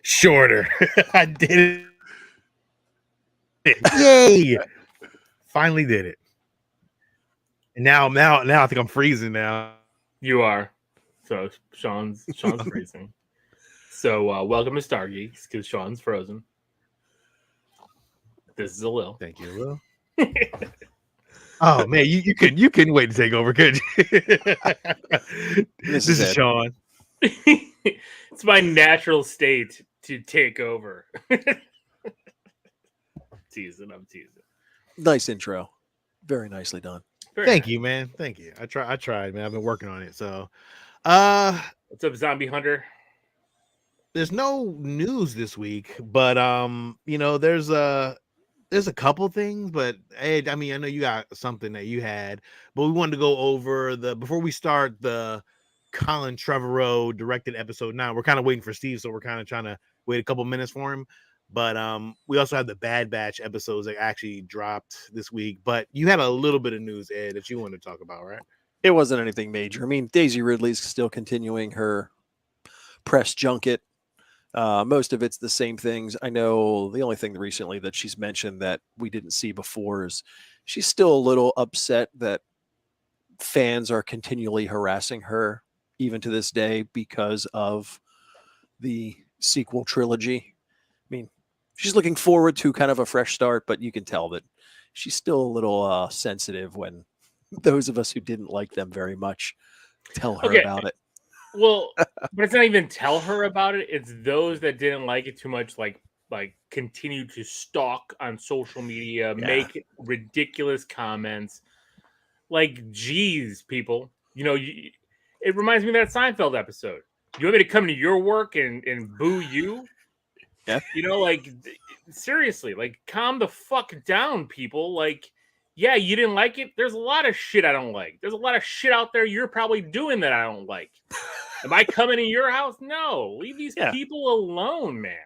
Shorter. I did it. Yay! Finally did it. And now I think I'm freezing now. You are. So Sean's freezing. So welcome to Stargeekz because Sean's frozen. This is a Lil. Thank you, Will. Oh man, you couldn't wait to take over, could you? This is Sean. It's my natural state to take over. I'm teasing. Nice intro. Very nicely done. Thank you, man. Thank you. I tried, man. I've been working on it. So what's up, Zombie Hunter? There's no news this week, but there's a couple things, but hey, I mean, I know you got something that you had, but we wanted to go over before we start the Colin Trevorrow directed episode 9. We're kind of waiting for Steve, so we're kind of trying to wait a couple minutes for him. But we also have the Bad Batch episodes that actually dropped this week. But you had a little bit of news, Ed, that you wanted to talk about, right? It wasn't anything major. I mean, Daisy Ridley's still continuing her press junket. Most of it's the same things. I know the only thing recently that she's mentioned that we didn't see before is she's still a little upset that fans are continually harassing her even to this day because of the sequel trilogy. I mean, she's looking forward to kind of a fresh start, but you can tell that she's still a little sensitive when those of us who didn't like them very much tell her about it. Well, but it's not even tell her about it. It's those that didn't like it too much, like continue to stalk on social media, make ridiculous comments. Like, geez, people, it reminds me of that Seinfeld episode. You want me to come to your work and boo you? Yeah. Seriously, calm the fuck down, people. Yeah, you didn't like it. There's a lot of shit I don't like. There's a lot of shit out there you're probably doing that I don't like. Am I coming to your house? No. Leave these people alone, man.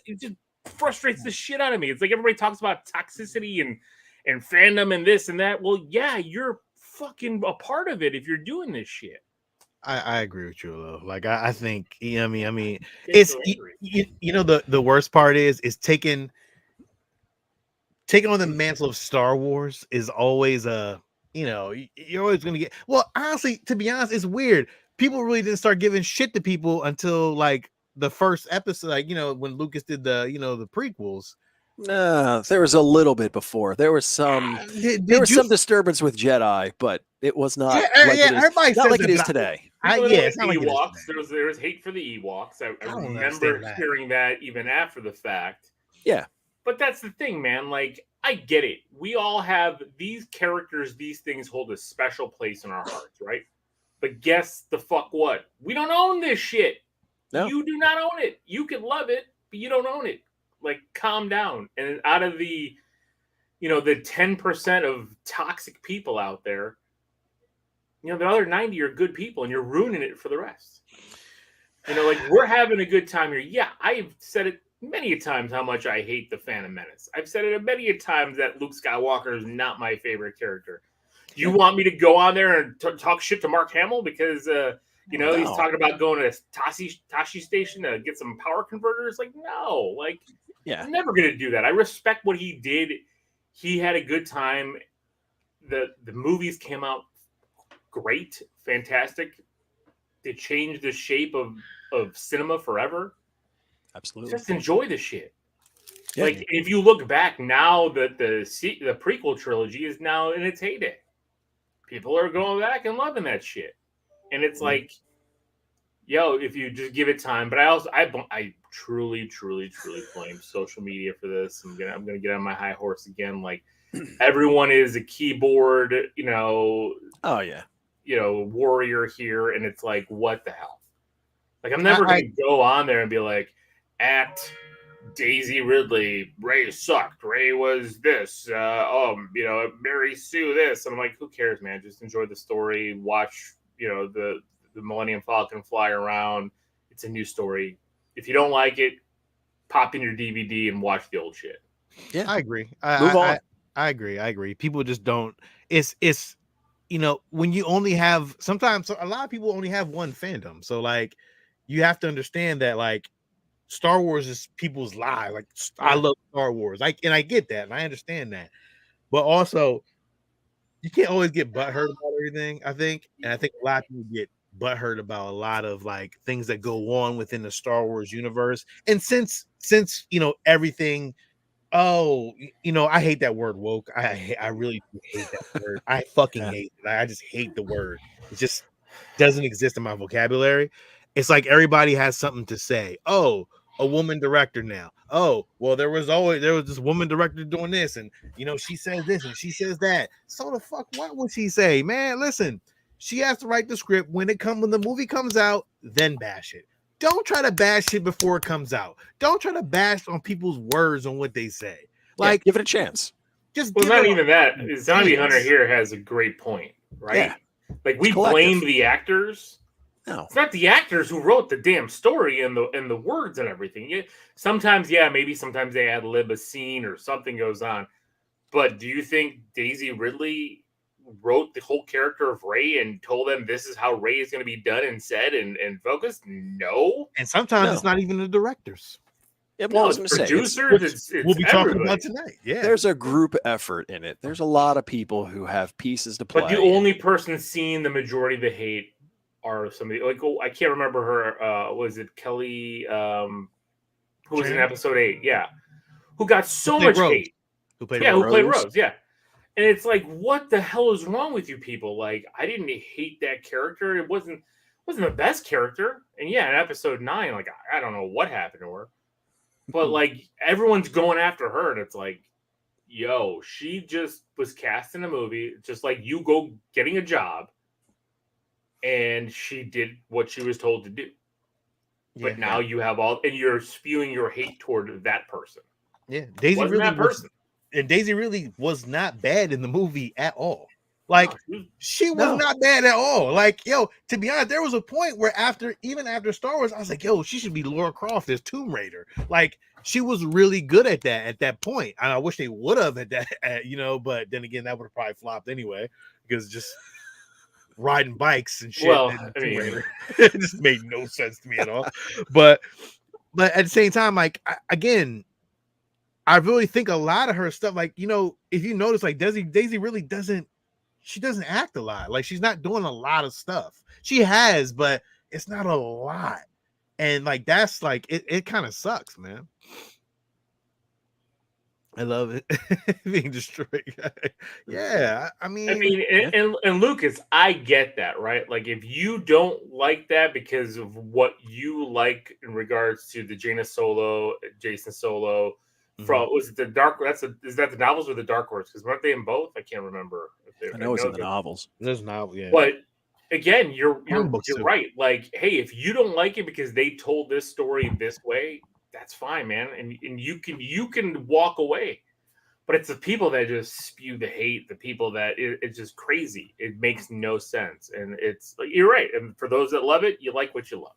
It just frustrates the shit out of me. It's like everybody talks about toxicity and fandom and this and that. Well, yeah, you're fucking a part of it if you're doing this shit. I agree with you, though. I think, I mean, it's the worst part is taking on the mantle of Star Wars is always you're always going to get. Well, honestly, to be honest, it's weird. People really didn't start giving shit to people until the first episode, when Lucas did the prequels. There was a little bit before. There was some some disturbance with Jedi, but it was not like it is today. It's not like Ewoks. There was hate for the Ewoks. I remember hearing that even after the fact. Yeah. But that's the thing, man. I get it. We all have these characters, these things hold a special place in our hearts, right? But guess the fuck what? We don't own this shit. No. You do not own it. You can love it, but you don't own it. Calm down. And out of the 10% of toxic people out there, the other 90 are good people, and you're ruining it for the rest. We're having a good time here. Yeah, I've said it many a times how much I hate the Phantom Menace. I've said it many a times that Luke Skywalker is not my favorite character. Do you want me to go on there and talk shit to Mark Hamill because he's talking about going to Tashi Station to get some power converters? No, I'm never going to do that. I respect what he did. He had a good time. The movies came out great, fantastic. They changed the shape of cinema forever. Absolutely. Just enjoy the shit. Yeah. If you look back now, that the prequel trilogy is now in its heyday. People are going back and loving that shit, and it's if you just give it time. But I truly blame social media for this. I'm gonna get on my high horse again. Everyone is a keyboard, Oh yeah. Warrior here, and it's what the hell? I'm never gonna go on there and be at Daisy Ridley, Ray sucked. Ray was this. Mary Sue this. And I'm who cares, man? Just enjoy the story. Watch, the Millennium Falcon fly around. It's a new story. If you don't like it, pop in your DVD and watch the old shit. Yeah, I agree. Move on. I agree. People just don't. It's when you only have, sometimes a lot of people only have one fandom. So you have to understand that like Star Wars is people's lives. Like I love Star Wars. And I get that and I understand that. But also you can't always get butthurt about everything, I think. And I think a lot of people get butthurt about a lot of like things that go on within the Star Wars universe. And since everything, I hate that word woke. I really do hate that word. I fucking hate it. I just hate the word. It just doesn't exist in my vocabulary. It's like everybody has something to say. Oh, a woman director now. Oh, well, there was this woman director doing this, and she says this and she says that. So the fuck, what would she say, man? Listen, she has to write the script when the movie comes out, then bash it. Don't try to bash it before it comes out. Don't try to bash on people's words on what they say. Like, give it a chance. Well, not even that. Zombie Hunter here has a great point, right? Yeah. Like we blame the actors. No, it's not the actors who wrote the damn story and the words and everything. Sometimes they ad lib a scene or something goes on. But do you think Daisy Ridley wrote the whole character of Rey and told them this is how Rey is going to be done and said and focused? No. And sometimes it's not even the directors. Yeah, well, it's producers. We'll be talking about tonight. Yeah, there's a group effort in it. There's a lot of people who have pieces to play. But the only person seeing the majority of the hate are somebody like I can't remember her. Was it Kelly? Who was in episode 8? Yeah, who got so much hate. Who played Rose? Yeah, and it's like, what the hell is wrong with you people? Like, I didn't hate that character. It wasn't the best character. And yeah, in episode 9, like I don't know what happened to her. But like everyone's going after her, and it's like, yo, she just was cast in a movie, just like you go getting a job, and she did what she was told to do. But now you have and you're spewing your hate toward that person. Yeah, Daisy really was not bad in the movie at all. Like she was not bad at all. Like, yo, to be honest, there was a point where even after Star Wars, I was like, yo, she should be Lara Croft as Tomb Raider. Like, she was really good at that point. And I wish they would have at that, but then again, that would have probably flopped anyway, because just riding bikes and shit. Well, Tomb Raider, it just made no sense to me at all. But at the same time, like, I really think a lot of her stuff, like, if you notice, like Daisy really doesn't act a lot. Like, she's not doing a lot of stuff. She has, but it's not a lot. And like, that's like, it kind of sucks, man. I love it. Being destroyed. Yeah. I mean, and Lucas, I get that, right? Like, if you don't like that because of what you like in regards to the Jason Solo, from was it the Dark? Is that the novels or the Dark Horse? Because weren't they in both? I can't remember. I know it's in the novels. There's novel, yeah. But again, you're right. Like, hey, if you don't like it because they told this story this way, that's fine, man. And you can walk away. But it's the people that just spew the hate, the people that it's just crazy. It makes no sense. And it's like, you're right. And for those that love it, you like what you love.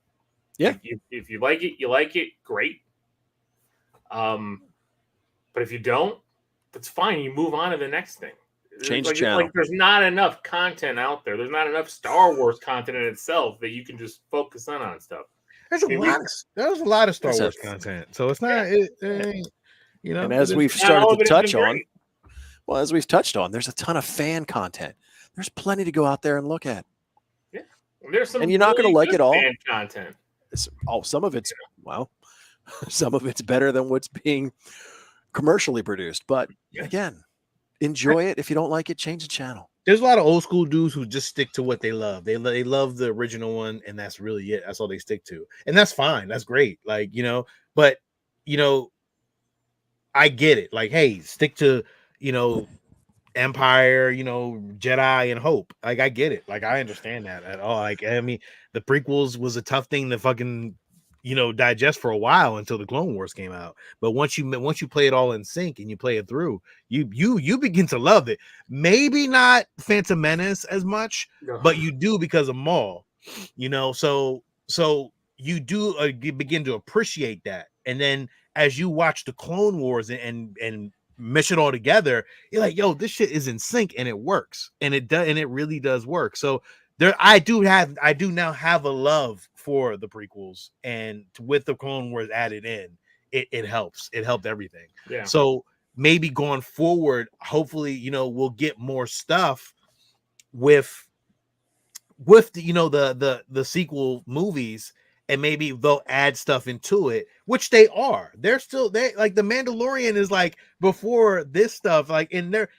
Yeah. If you like it, great. But if you don't, that's fine. You move on to the next thing. Change the channel. Like, there's not enough content out there. There's not enough Star Wars content in itself that you can just focus on stuff. There's a lot of Star Wars content. So it's not, and as we've started to touch on, as we've touched on, there's a ton of fan content. There's plenty to go out there and look at. Yeah. There's some, and you're not going to like it all. Fan content. Some of it's, some of it's better than what's being commercially produced. But again, enjoy it. If you don't like it, change the channel. There's a lot of old school dudes who just stick to what they love. They love the original one, and that's really it. That's all they stick to, and that's fine. That's great. Like, but I get it. Like, hey, stick to Empire, Jedi, and Hope. Like, I get it. Like, I understand that at all. Like, I mean, the prequels was a tough thing to fucking digest for a while until the Clone Wars came out. But once you play it all in sync and you play it through, you begin to love it. Maybe not Phantom Menace as much, but you do because of Maul. So you do begin to appreciate that. And then as you watch the Clone Wars and mesh it all together, you're like, yo, this shit is in sync and it works. And it does, and it really does work. So I do now have a love for the prequels, and with the Clone Wars added in, it helps. It helped everything. Yeah. So maybe going forward, hopefully, we'll get more stuff with the sequel movies, and maybe they'll add stuff into it, which they like the Mandalorian is like before this stuff, like, and they're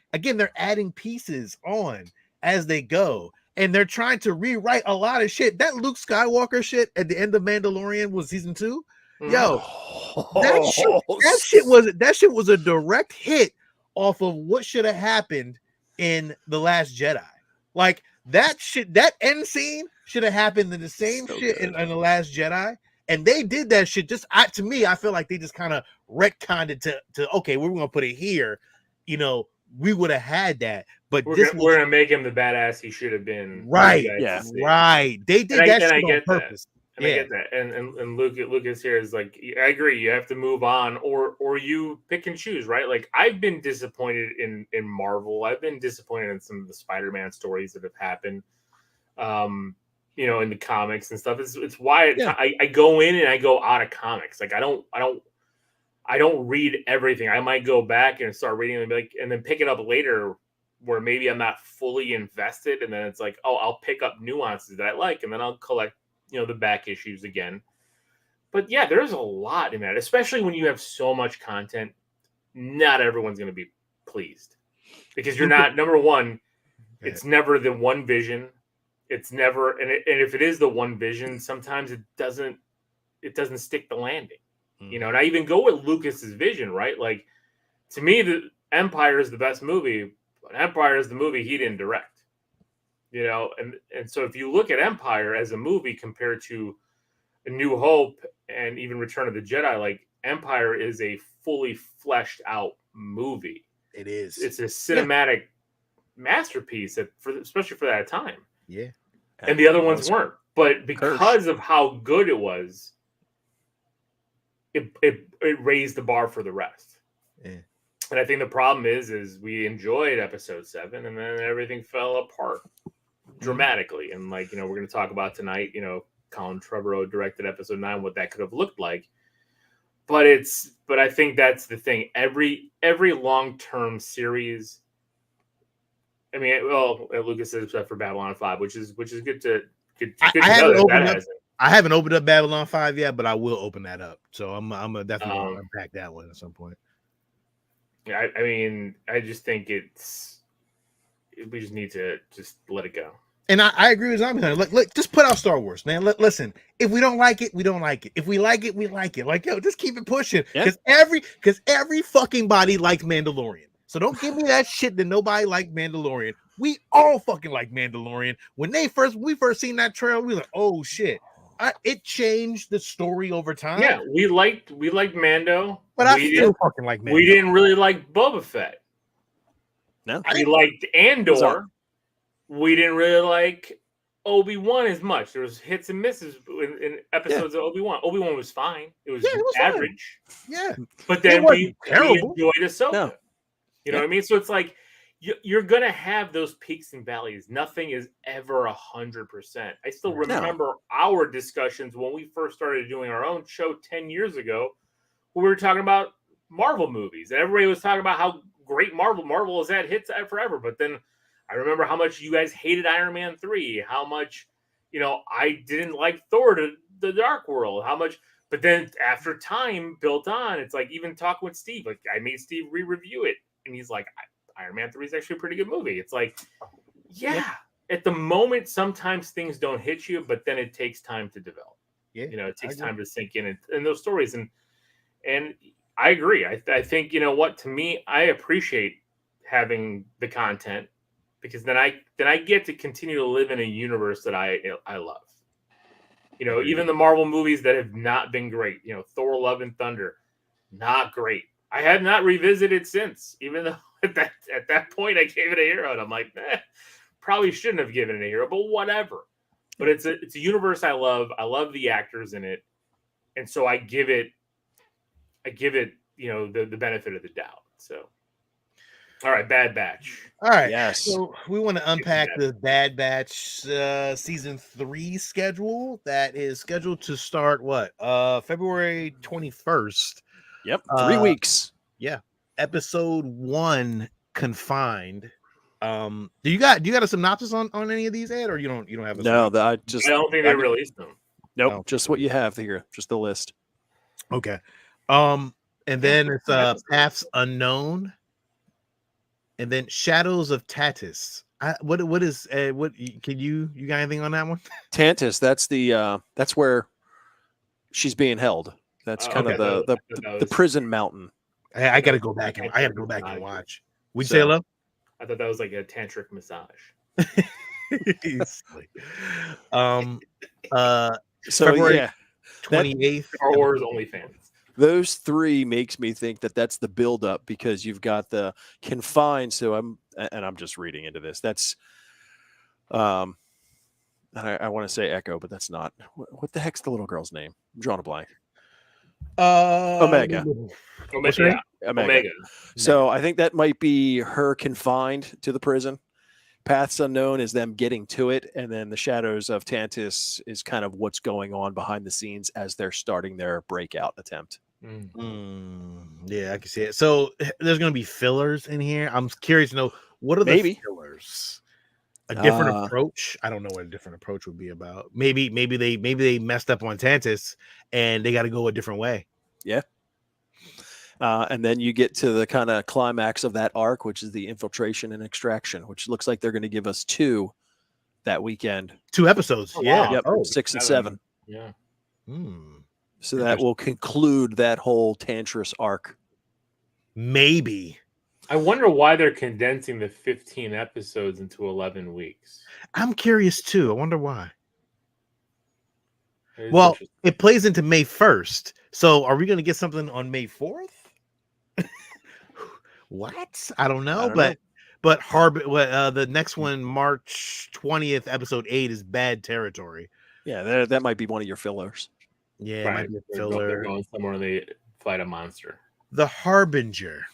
adding pieces on as they go, and they're trying to rewrite a lot of shit. That Luke Skywalker shit at the end of Mandalorian was season 2. Yo, that shit was a direct hit off of what should have happened in The Last Jedi. Like, that end scene should have happened in the same shit in The Last Jedi, and they did that shit. To me, I feel like they just kind of retconned it to okay, we're gonna put it here. We would have had that, but we're gonna make him the badass he should have been. Right, yeah, right. They did that shit on purpose. And I get that. And Lucas here is like, I agree. You have to move on, or you pick and choose, right? Like, I've been disappointed in Marvel. I've been disappointed in some of the Spider-Man stories that have happened, in the comics and stuff. It's why I go in and I go out of comics. Like, I don't read everything. I might go back and start reading and then pick it up later, where maybe I'm not fully invested, and then it's like, oh, I'll pick up nuances that I like, and then I'll collect the back issues again. But yeah, there's a lot in that, especially when you have so much content. Not everyone's going to be pleased, because you're not, number one, it's never the one vision. It's never, and if it is the one vision, sometimes it doesn't stick the landing. And I even go with Lucas's vision, right? Like, to me, the Empire is the best movie, but Empire is the movie he didn't direct. And so if you look at Empire as a movie compared to A New Hope and even Return of the Jedi, like, Empire is a fully fleshed out movie. It is. It's a cinematic masterpiece, especially for that time. Yeah. And the other ones weren't. But because of how good it was, it raised the bar for the rest. Yeah. And I think the problem is we enjoyed episode 7, and then everything fell apart dramatically. And we're going to talk about tonight, Colin Trevorrow directed episode 9, what that could have looked like. But I think that's the thing. Every long-term series, I mean, well, Lucas says except for Babylon 5, which is good to I haven't opened up Babylon 5 yet, but I will open that up. So I'm gonna definitely unpack that one at some point. Yeah, I mean, I just think we just need to just let it go. And I agree with Zombie Hunter. Look, just put out Star Wars, man. Listen, if we don't like it, we don't like it. If we like it, we like it. Like, yo, just keep it pushing. Because every fucking body likes Mandalorian. So don't give me that shit that nobody liked Mandalorian. We all fucking like Mandalorian. When we first seen that trailer, we were like, oh shit. It changed the story over time. Yeah, we liked Mando, but I still fucking like Mando. We didn't really like Boba Fett. No, we liked Andor. We didn't really like Obi-Wan as much. There was hits and misses in episodes of Obi-Wan. Obi-Wan was fine. It was average. Fine. Yeah, but then we enjoyed Ahsoka. No. You know what I mean? So it's like, you're going to have those peaks and valleys. Nothing is ever 100%. I still remember our discussions when we first started doing our own show 10 years ago, when we were talking about Marvel movies. And everybody was talking about how great Marvel has had hits forever. But then I remember how much you guys hated Iron Man 3, how much, I didn't like Thor to the Dark World, how much. But then after time built on, it's like, even talking with Steve, like, I made Steve re-review it. And he's like, Iron Man 3 is actually a pretty good movie. It's like, at the moment, sometimes things don't hit you, but then it takes time to develop. Yeah, it takes time to sink in those stories. And I agree. I think, to me, I appreciate having the content, because then I get to continue to live in a universe that I love. Even the Marvel movies that have not been great, Thor: Love and Thunder, not great. I have not revisited since, even though at that point I gave it a hero, and I'm like, probably shouldn't have given it a hero, but whatever. But it's a universe I love. I love the actors in it, and so I give it the benefit of the doubt. So All right, Bad Batch. All right. Yes. So we want to unpack the Bad Batch season 3 schedule that is scheduled to start February 21st. Yep. 3 weeks. Yeah. Episode 1, Confined. Do you got a synopsis on any of these, Ed, or you don't have a No, synopsis? I don't think they released them. Nope. Oh. Just what you have here. Just the list. Okay. And then it's Paths Unknown. And then Shadows of Tatis. What is what can you got anything on that one? Tantus, that's where she's being held. That's kind of the prison mountain. I gotta go back and watch. Would you say hello? I thought that was like a tantric massage. So February yeah, 28th. Star Wars OnlyFans. Those 3 makes me think that that's the buildup because you've got the Confined. So I'm just reading into this. That's I want to say Echo, but that's not. What the heck's the little girl's name? I'm drawing a blank. Omega. Omega. So I think that might be her confined to the prison. Paths Unknown is them getting to it, and then the Shadows of Tantus is kind of what's going on behind the scenes as they're starting their breakout attempt. Yeah, I can see it. So there's going to be fillers in here. I'm curious to know what are the fillers. A different approach. I don't know what a different approach would be about. Maybe they messed up on Tantus and they got to go a different way. Yeah. And then you get to the kind of climax of that arc, which is the infiltration and extraction, which looks like they're going to give us 2 that weekend. 2 episodes. Oh, yeah. Wow. Yep. 6 and 7. Yeah. So that will conclude that whole Tantress arc. Maybe. I wonder why they're condensing the 15 episodes into 11 weeks. I'm curious too. I wonder why. Well, it plays into May 1st. So are we going to get something on May 4th? What? I don't know. But the next one, March 20th, episode 8 is Bad Territory. Yeah, that might be one of your fillers. Yeah, it might be a filler. They're going somewhere and they fight a monster. The Harbinger.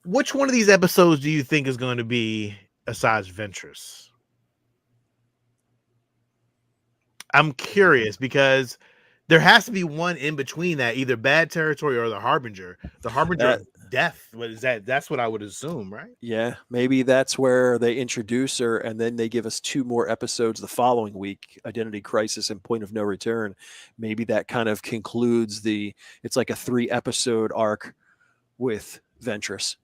Which one of these episodes do you think is going to be Asajj Ventress? I'm curious because there has to be one in between that, either Bad Territory or the Harbinger. The Harbinger of Death. What is that? That's what I would assume, right? Yeah, maybe that's where they introduce her and then they give us 2 more episodes the following week, Identity Crisis and Point of No Return. Maybe that kind of concludes it's like a 3-episode arc with Ventress.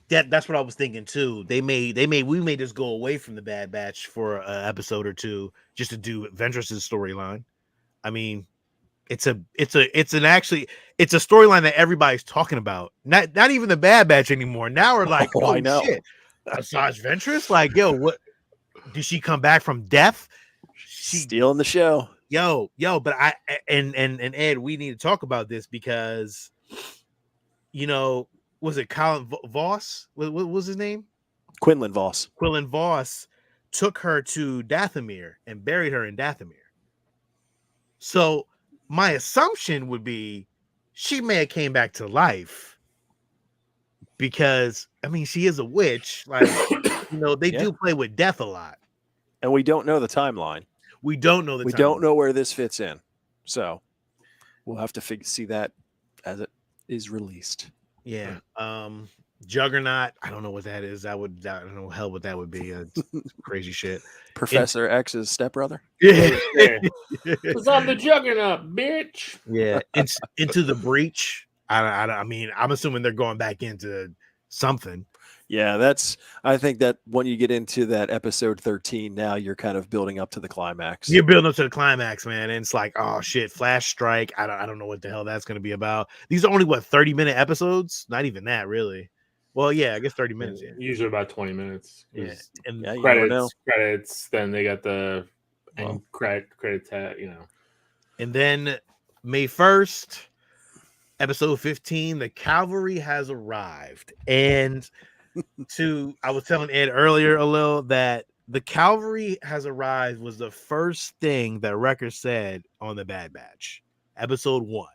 That's what I was thinking too. We may just go away from the Bad Batch for an episode or 2 just to do Ventress's storyline. I mean, it's a storyline that everybody's talking about. Not even the Bad Batch anymore. Now we're like, oh, I know. Shit. Asajj Ventress? Like, yo, what did she come back from death? She's stealing the show. Yo, but and Ed, we need to talk about this because was it Colin Voss? What was his name? Quinlan Voss. Quinlan Voss took her to Dathomir and buried her in Dathomir. So my assumption would be she may have came back to life because, I mean, she is a witch. Like, they do play with death a lot. And we don't know the timeline. We don't know We don't know where this fits in. So we'll have to see that as it is released. Yeah. Juggernaut. I don't know what that is. I don't know hell what that would be. Crazy shit. Professor X's stepbrother. Yeah. It's on the Juggernaut, bitch. Yeah. It's Into the Breach. I mean, I'm assuming they're going back into something. Yeah, I think that when you get into that episode 13, now you're kind of building up to the climax. You're building up to the climax, man. And it's like, oh shit, Flash Strike. I don't know what the hell that's going to be about. These are only 30-minute episodes? Not even that, really. Well, yeah, I guess 30 minutes. Yeah. Usually about 20 minutes. Yeah. And credits. Then they got the credit tag, And then May 1st, episode 15, the cavalry has arrived. And I was telling Ed earlier a little that the cavalry has arrived was the first thing that Wrecker said on the Bad Batch, episode 1.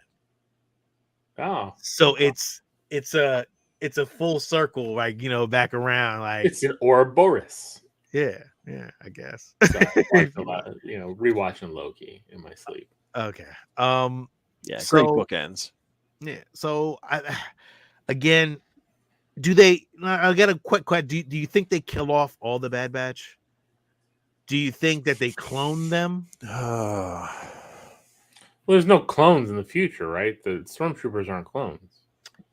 Oh, so it's it's a full circle, like back around, like It's an Ouroboros. yeah, I guess. So I watched a lot, rewatching Loki in my sleep. Okay. Yeah, great So bookends. yeah. So again, do they? I got a quick question. Do you think they kill off all the Bad Batch? Do you think that they clone them? Well, there's no clones in the future, right? The stormtroopers aren't clones.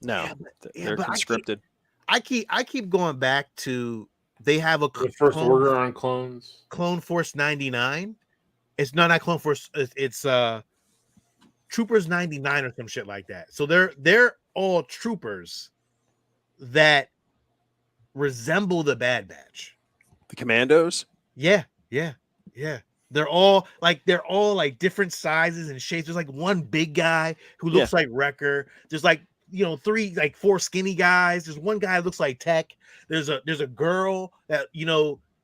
No, they're but conscripted. I keep going back to they have a The First Order aren't clones. Clone Force 99. It's not Clone Force. It's Troopers 99 or some shit like that. So they're all troopers that resemble the Bad Batch. The Commandos. Yeah. They're all like different sizes and shapes. There's like one big guy who looks like Wrecker. There's like four skinny guys. There's one guy that looks like Tech. There's a girl that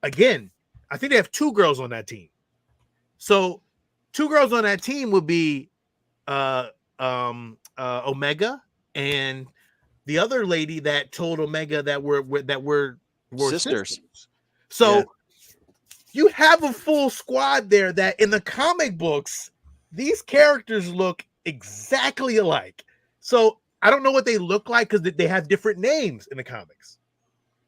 again, I think they have two girls on that team. So two girls on that team would be Omega and the other lady that told Omega that we're sisters. So you have a full squad there that in the comic books, these characters look exactly alike. So I don't know what they look like because they have different names in the comics.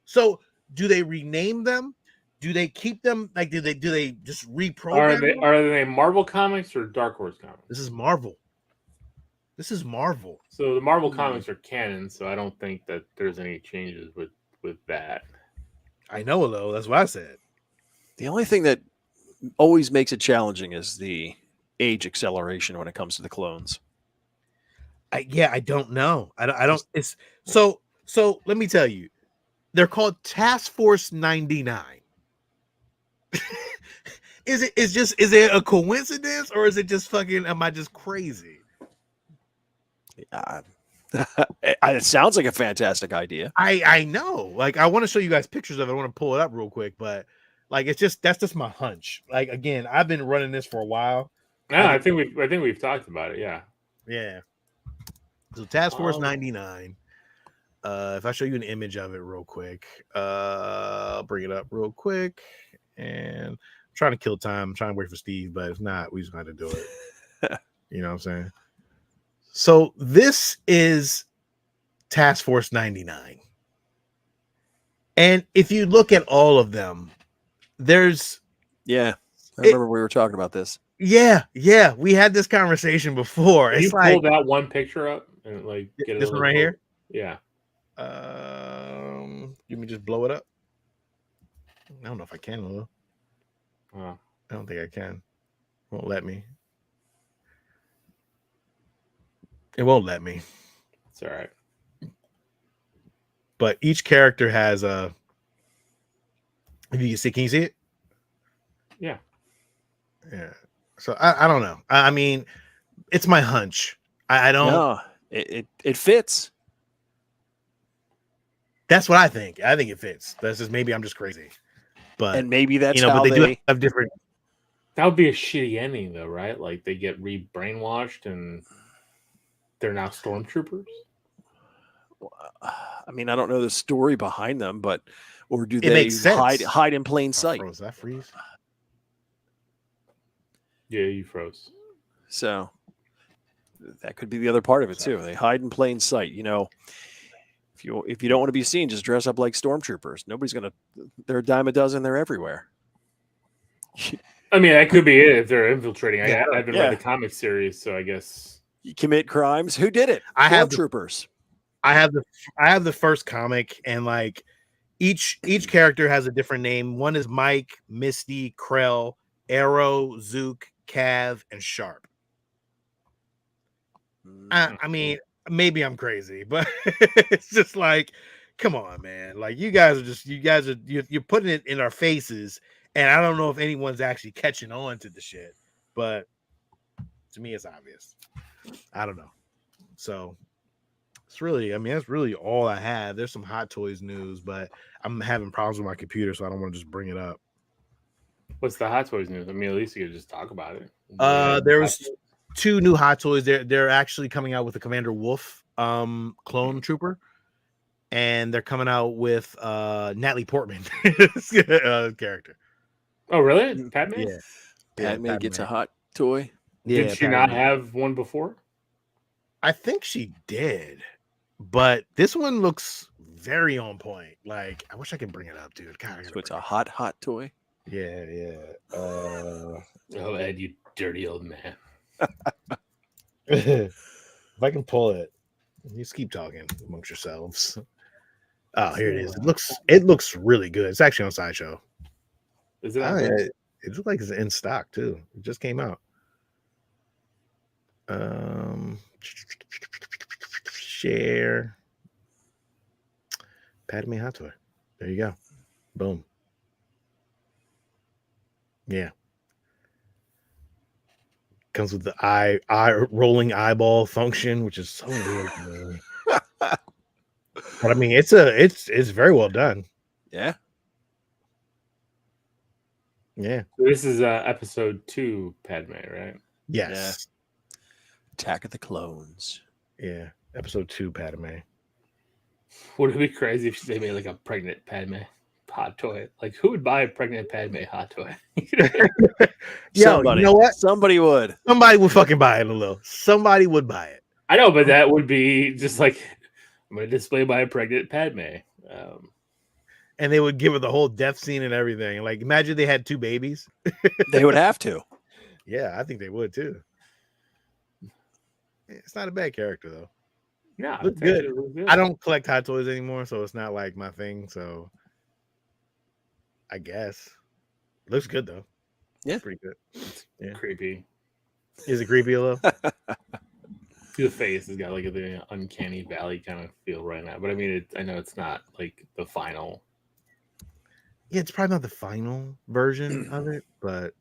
So do they rename them? Do they keep them like do they just reprogram them? Are they Marvel comics or Dark Horse comics? This is Marvel. So the Marvel comics are canon, so I don't think that there's any changes with that. I know though, that's what I said. The only thing that always makes it challenging is the age acceleration when it comes to the clones. I don't know. I don't. It's so. Let me tell you, they're called Task Force 99. Is it a coincidence or is it just fucking? Am I just crazy? It sounds like a fantastic idea. I know. Like I want to show you guys pictures of it. I want to pull it up real quick, but like that's just my hunch. Like again, I've been running this for a while. No, I think we've talked about it. Yeah. Yeah. So Task Force 99. If I show you an image of it real quick, I'll bring it up real quick. And I'm trying to kill time. I'm trying to wait for Steve, but if not, we just got to do it. You know what I'm saying? So this is Task Force 99. And if you look at all of them, there's I remember we were talking about this. Yeah, we had this conversation before. Can it's you like pull that one picture up and like get this one right here. Yeah. Let me just blow it up. I don't know if I can, though. I don't think I can. Won't let me. It won't let me. It's all right. But each character has a. If you can see, can you see it? Yeah. Yeah. So I don't know. I mean, it's my hunch. I don't. No, it fits. That's what I think. I think it fits. That's just maybe I'm just crazy. But and maybe that's how but they do have different. That would be a shitty ending, though, right? Like they get brainwashed and they're now stormtroopers. I mean, I don't know the story behind them, but or do It they makes sense. hide in plain sight? Froze. That freeze. Yeah, you froze. So that could be the other part of it too. They hide in plain sight. If you don't want to be seen, just dress up like stormtroopers. Nobody's gonna. They're a dime a dozen. They're everywhere. I mean, that could be it if they're infiltrating. I haven't Yeah. read the comic series, so I guess You commit crimes. Who did it? I have Stormtroopers. I have the first comic, and like each character has a different name. One is Mike, Misty, Krell, Arrow, Zook, Cav, and Sharp. I mean, maybe I'm crazy, but it's just like, come on, man. Like you're putting it in our faces, and I don't know if anyone's actually catching on to the shit, but to me, it's obvious. I don't know. So it's really, I mean, that's really all I have. There's some Hot Toys news, but I'm having problems with my computer, so I don't want to just bring it up. What's the Hot Toys news? I mean, at least you could just talk about it. There was 2 new Hot Toys. They're actually coming out with the Commander Wolf clone trooper. and they're coming out with Natalie Portman character. Oh, really? Padme? Yeah, Padme gets a Padme. hot toy. Yeah, Did she not Padme. have one before? I think she did, but this one looks very on point. Like, I wish I could bring it up, dude. God, I So gotta it's bring a hot toy. it. Yeah. Oh, Ed, you dirty old man. If I can pull it, you just keep talking amongst yourselves. Oh, here it is. It looks really good. It's actually on Sideshow. Is it? Oh, On yeah, it looks like it's in stock too. It just came out. Share Padme Hot Toy. There you go. Boom. Yeah. Comes with the eye rolling eyeball function, which is so weird to me. But I mean, it's very well done. Yeah. Yeah. So this is episode 2, Padme, right? Yes. Attack of the Clones. Yeah. Episode 2, Padme. Would it be crazy if they made like a pregnant Padme hot toy? Like, who would buy a pregnant Padme hot toy? Yo, Somebody, you know what? Somebody would. Somebody would fucking buy it, Lil. Somebody would buy it. I know, but that would be just like, I'm going to display my pregnant Padme. And they would give her the whole death scene and everything. Like, imagine they had 2 babies. They would have to. Yeah, I think they would too. It's not a bad character though. No, Looks it's good. actually really good. I don't collect hot toys anymore, so it's not like my thing. So I guess looks good though. Yeah, pretty good. Yeah. Creepy. Is it creepy a little? The face has got like the uncanny valley kind of feel right now, but I mean, I know it's not like the final. Yeah, it's probably not the final version of it, but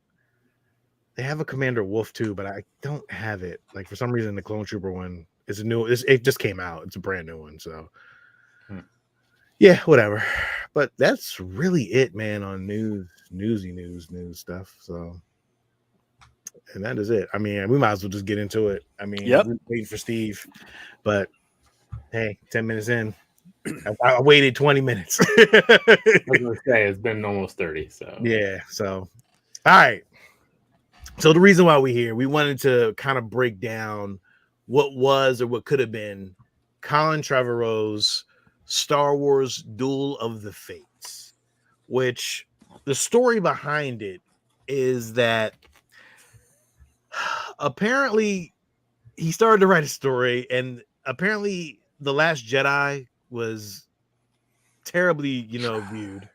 they have a Commander Wolf too, but I don't have it. Like for some reason, the Clone Trooper one is a new. It just came out. It's a brand new one, so yeah, whatever. But that's really it, man. On news stuff. So, and that is it. I mean, we might as well just get into it. I mean, we're waiting for Steve, but hey, 10 minutes in, I waited 20 minutes. I was gonna say it's been almost 30. So yeah. So, all right. So the reason why we're here, we wanted to kind of break down what was or what could have been Colin Trevorrow's Star Wars Duel of the Fates, which the story behind it is that apparently he started to write a story, and apparently The Last Jedi was terribly, viewed.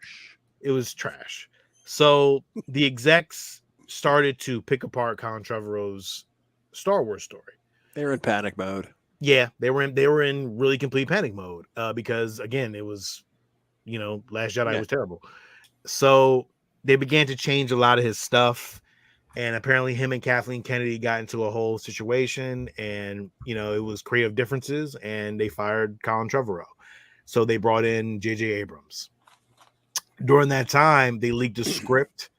It was trash. So the execs started to pick apart Colin Trevorrow's Star Wars story. They were in panic mode. Yeah, they were in really complete panic mode because again, it was, Last Jedi was terrible. So they began to change a lot of his stuff, and apparently him and Kathleen Kennedy got into a whole situation, and it was creative differences, and they fired Colin Trevorrow. So they brought in J.J. Abrams. During that time, they leaked a script.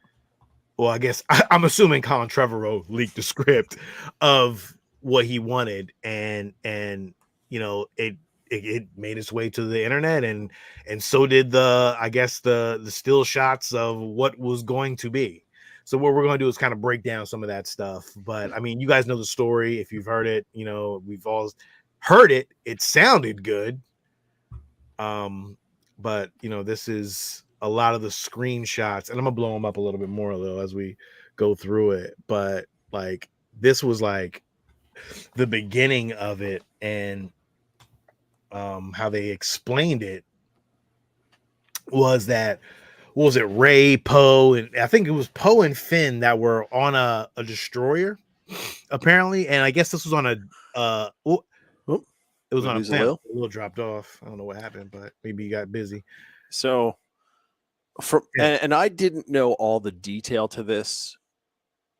Well, I guess I'm assuming Colin Trevorrow leaked the script of what he wanted, and it made its way to the internet, and so did the still shots of what was going to be. So what we're going to do is kind of break down some of that stuff. But I mean, you guys know the story. If you've heard it, we've all heard it. It sounded good. But this is a lot of the screenshots, and I'm gonna blow them up a little bit more though as we go through it. But like this was like the beginning of it, and how they explained it was that Ray, Poe, and I think it was Poe and Finn that were on a destroyer apparently, and I guess this was on a it was on a planet. A little dropped off. I don't know what happened, but maybe he got busy. So and I didn't know all the detail to this.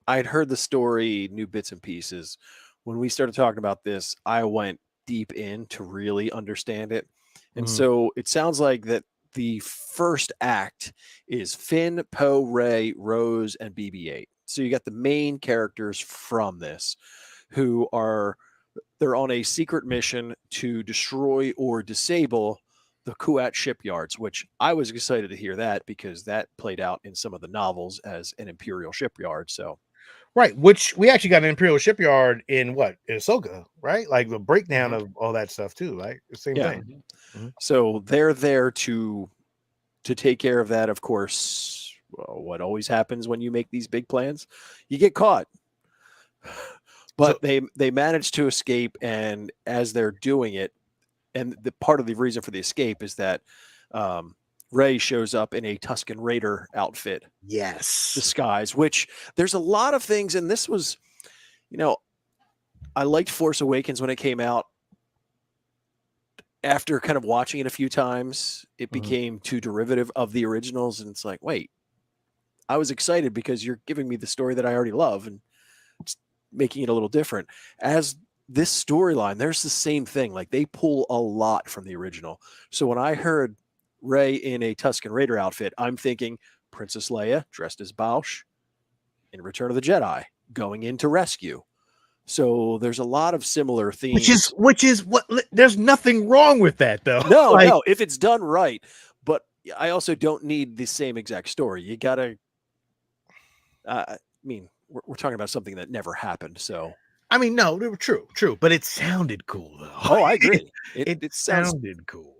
I'd heard the story, new bits and pieces. When we started talking about this, I went deep in to really understand it. And so it sounds like that the first act is Finn, Poe, Rey, Rose, and BB-8. So you got the main characters from this they're on a secret mission to destroy or disable the Kuat shipyards, which I was excited to hear that because that played out in some of the novels as an Imperial shipyard. So Right, which we actually got an Imperial shipyard in Ahsoka, right? Like the breakdown Mhm. of all that stuff too, right? The same Yeah. thing. Mhm. so they're there to take care of that. Of course, well, what always happens when you make these big plans, you get caught. But they manage to escape, and as they're doing it, and the part of the reason for the escape is that Rey shows up in a Tusken Raider outfit Yes. disguise, which there's a lot of things, and this was, I liked Force Awakens when it came out. After kind of watching it a few times, it became too derivative of the originals, and it's like, wait, I was excited because you're giving me the story that I already love and just making it a little different. As this storyline, there's the same thing. Like they pull a lot from the original. So when I heard Rey in a Tusken Raider outfit, I'm thinking Princess Leia dressed as Bausch in Return of the Jedi, going in to rescue. So there's a lot of similar themes. Which is what there's nothing wrong with that though. No, Like, no, if it's done right. But I also don't need the same exact story. You gotta. I mean, we're talking about something that never happened. So I mean, no, they were true, but it sounded cool though. oh, I agree. It sounds sounded cool.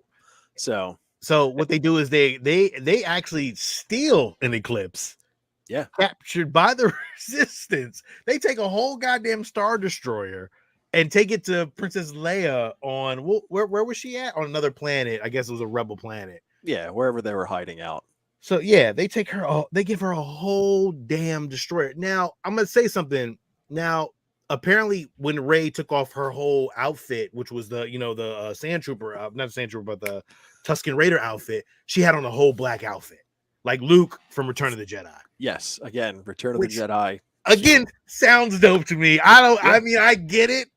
so. So what they do is they actually steal an Eclipse. Yeah. Captured by the Resistance. They take a whole goddamn Star Destroyer and take it to Princess Leia on where was she at? On another planet. I guess it was a rebel planet. Yeah, wherever they were hiding out. So yeah, they take her. They give her a whole damn destroyer. Now I'm gonna say something. Now apparently, when Rey took off her whole outfit, which was the Sand Trooper, not the Sand Trooper, but the Tusken Raider outfit, she had on a whole black outfit, like Luke from Return of the Jedi. Yes, again, Return of the Jedi. Again, sounds dope to me. I mean, I get it.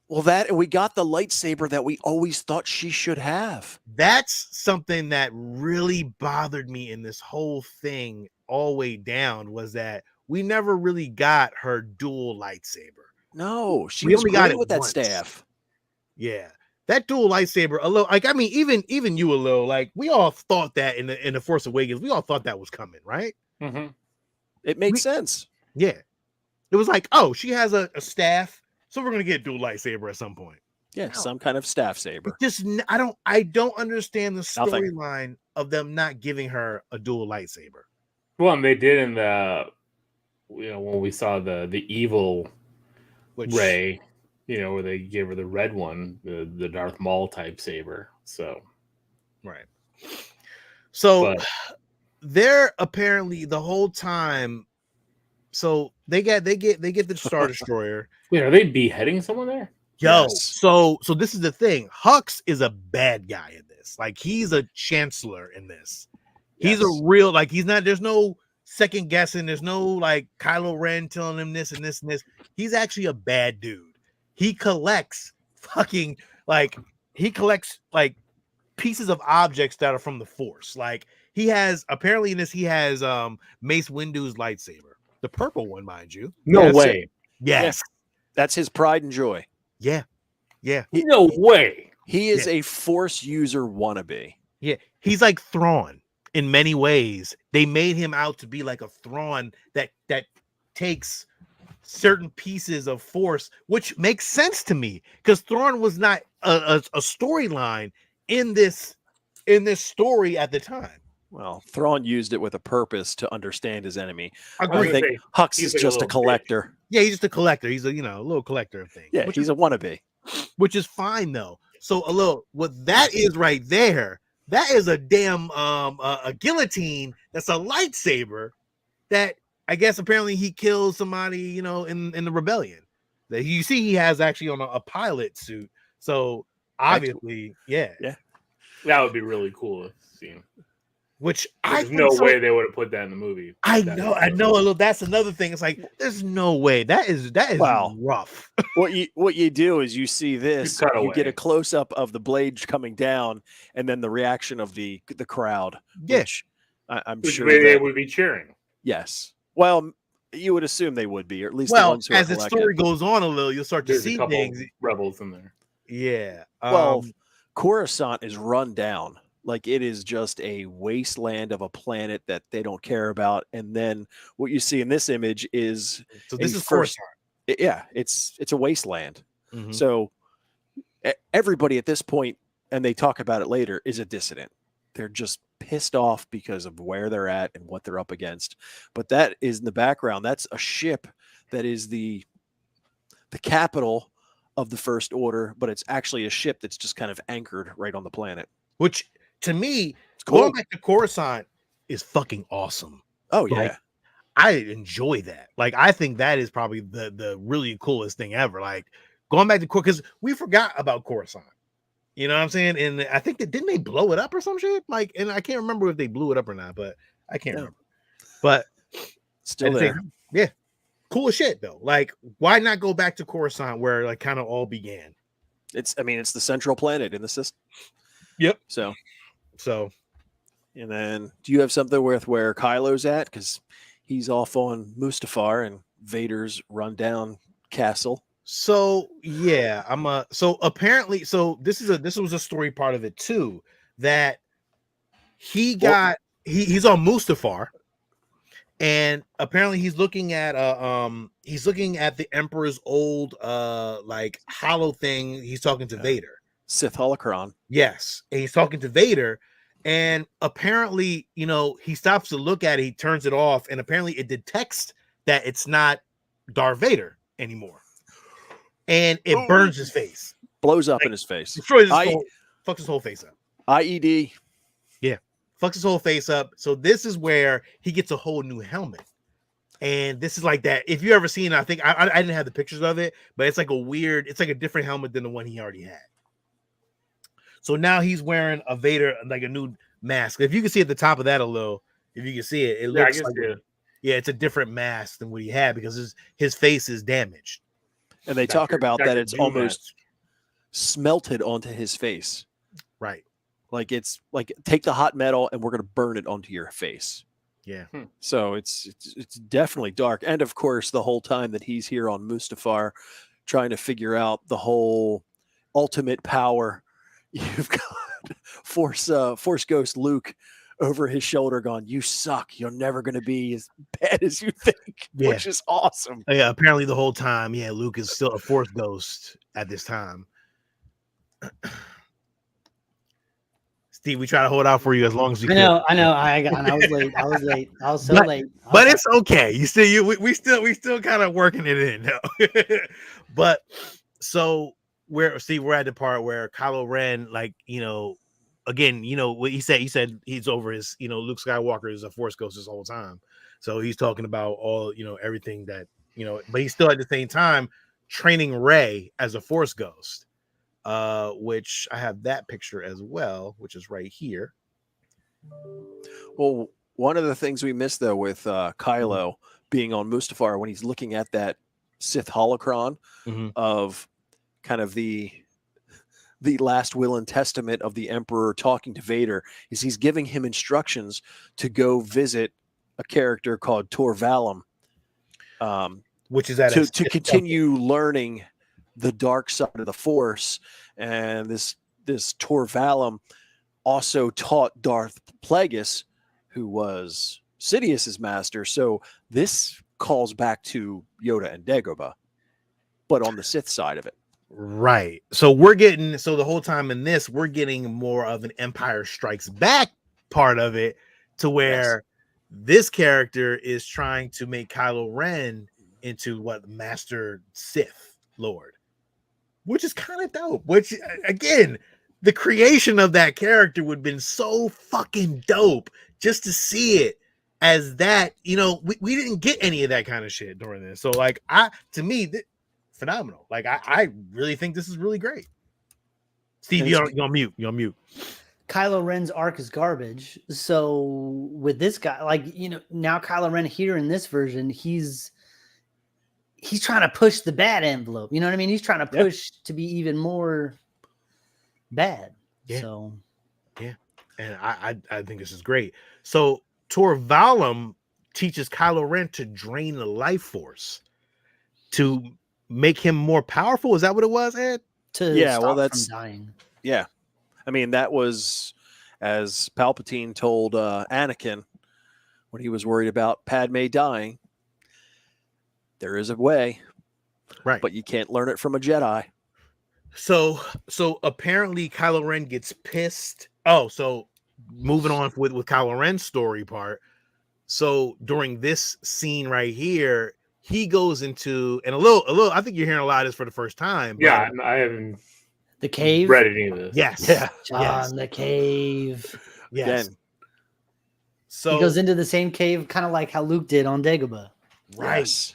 Well, that, and we got the lightsaber that we always thought she should have. That's something that really bothered me in this whole thing all the way down, was that we never really got her dual lightsaber. No, she We was only got great it with that once. staff. Yeah. That dual lightsaber, although, like, I mean, even you, Alo, like, we all thought that in the Force Awakens, we all thought that was coming, right? Mm-hmm. It made sense. Yeah. It was like, oh, she has a staff, so we're gonna get dual lightsaber at some point. Yeah, some kind of staff saber. Just I don't understand the storyline of them not giving her a dual lightsaber. Well, and they did in the when we saw the evil Rey, where they gave her the red one, the Darth Maul type saber. So right. So they're apparently the whole time. So they get the Star Destroyer. Wait, are they beheading someone there? Yo, Yes. so this is the thing. Hux is a bad guy in this. Like, he's a chancellor in this. He's a real, like, he's not, there's no second guessing. There's no like Kylo Ren telling him this and this and this. He's actually a bad dude. He collects pieces of objects that are from the Force. Like, he has, apparently in this, he has Mace Windu's lightsaber. The purple one, mind you. No way. Yes. That's his pride and joy. Yeah. Yeah. No way. He is a Force user wannabe. Yeah. He's like Thrawn in many ways. They made him out to be like a Thrawn that takes certain pieces of Force, which makes sense to me, because Thrawn was not a storyline in this story at the time. Well, Thrawn used it with a purpose to understand his enemy. I think Hux is like just a collector. Bitch. Yeah, he's just a collector. He's a little collector of things. Yeah, he's a wannabe. Which is fine though. So what that is right there, that is a damn a guillotine. That's a lightsaber that I guess apparently he kills somebody, in the rebellion. That you see he has actually on a pilot suit. So obviously, yeah. That would be really cool to see. Which there's no way they would have put that in the movie. I know. That's another thing. It's like, there's no way. That is rough. What you do is you see this, you get a close up of the blade coming down, and then the reaction of the crowd. Yeah, which I'm sure they would be cheering. Yes. Well, you would assume they would be, or at least the ones who as are the story goes on a little, you'll start to see things. Rebels in there. Yeah. Well, Coruscant is run down. Like it is just a wasteland of a planet that they don't care about. And then what you see in this image is So a this is first, Coruscant. yeah, it's a wasteland. Mhm. So everybody at this point, and they talk about it later, is a dissident. They're just pissed off because of where they're at and what they're up against. But that is in the background. That's a ship that is the capital of the First Order, but it's actually a ship that's just kind of anchored right on the planet. Which to me, It's cool. going back to Coruscant is fucking awesome. Oh yeah. Like, I enjoy that. Like, I think that is probably the really coolest thing ever. Like, going back to because we forgot about Coruscant. You know what I'm saying? And I think that didn't they blow it up or some shit? Like, and I can't remember if they blew it up or not, but I can't remember. But still there. Yeah. Cool as shit though. Like, why not go back to Coruscant where like kind of all began? It's the central planet in the system. Yep. So, and then do you have something with where Kylo's at? Because he's off on Mustafar and Vader's rundown castle. So yeah, so apparently, so this was a story part of it too, that he's on Mustafar, and apparently he's looking at the Emperor's old like hollow thing. He's talking to Vader. Sith holocron. Yes, and he's talking to Vader, and apparently, he stops to look at it, he turns it off, and apparently it detects that it's not Darth Vader anymore. And it burns his face. Blows up in his face. Destroys fucks his whole face up. IED. Yeah. Fucks his whole face up. So this is where he gets a whole new helmet. And this is like that. If you ever seen it, I think I didn't have the pictures of it, but it's like a different helmet than the one he already had. So now he's wearing a Vader, like a new mask. If you can see at the top of that a little, if you can see it, it looks like it's a different mask than what he had because his face is damaged. And they talk about that it's almost smelted onto his face. Right. Like it's like take the hot metal and we're going to burn it onto your face. Yeah. So it's definitely dark. And of course, the whole time that he's here on Mustafar trying to figure out the whole ultimate power, you've got Force Ghost Luke over his shoulder going, "You suck. You're never going to be as bad as you think," which is awesome. Yeah, apparently the whole time, Luke is still a Force ghost at this time. Steve, we try to hold out for you as long as we can. I know. I was late. I was so late. But it's okay. We still kind of working it in though. But so we're at the part where Kylo Ren, like, again, what he said he's over his, Luke Skywalker is a Force ghost this whole time. So he's talking about all, everything that, but he's still at the same time training Rey as a Force ghost, which I have that picture as well, which is right here. Well, one of the things we missed though with Kylo being on Mustafar when he's looking at that Sith holocron of kind of the last will and testament of the Emperor talking to Vader is he's giving him instructions to go visit a character called Tor Valum, which is to continue learning the dark side of the Force. And this Tor Valum also taught Darth Plagueis, who was Sidious's master. So this calls back to Yoda and Dagobah, but on the Sith side of it. Right. So the whole time in this, we're getting more of an Empire Strikes Back part of it, to where this character is trying to make Kylo Ren into Master Sith Lord, which is kind of dope. Which, again, the creation of that character would have been so fucking dope just to see it as that. We didn't get any of that kind of shit during this. So, like, phenomenal. Like, I really think this is really great. Steve, you're on mute. You're on mute. Kylo Ren's arc is garbage. So with this guy, now Kylo Ren here in this version, he's trying to push the bad envelope. You know what I mean? He's trying to push to be even more bad. Yeah. So yeah. And I think this is great. So Tor Valum teaches Kylo Ren to drain the life force to make him more powerful. Is that what it was, Ed? That's from dying. Yeah. I mean, that was as Palpatine told Anakin when he was worried about Padme dying, there is a way, Right. but you can't learn it from a Jedi. So apparently Kylo Ren gets pissed. Oh, so moving on with Kylo Ren's story part. So during this scene right here, he goes into and a little. I think you're hearing a lot of this for the first time. But Yeah, I haven't The cave. read any of this. yes, Yeah. John, the cave. yes. Again, So He goes into the same cave, kind of like how Luke did on Dagobah. right. yes.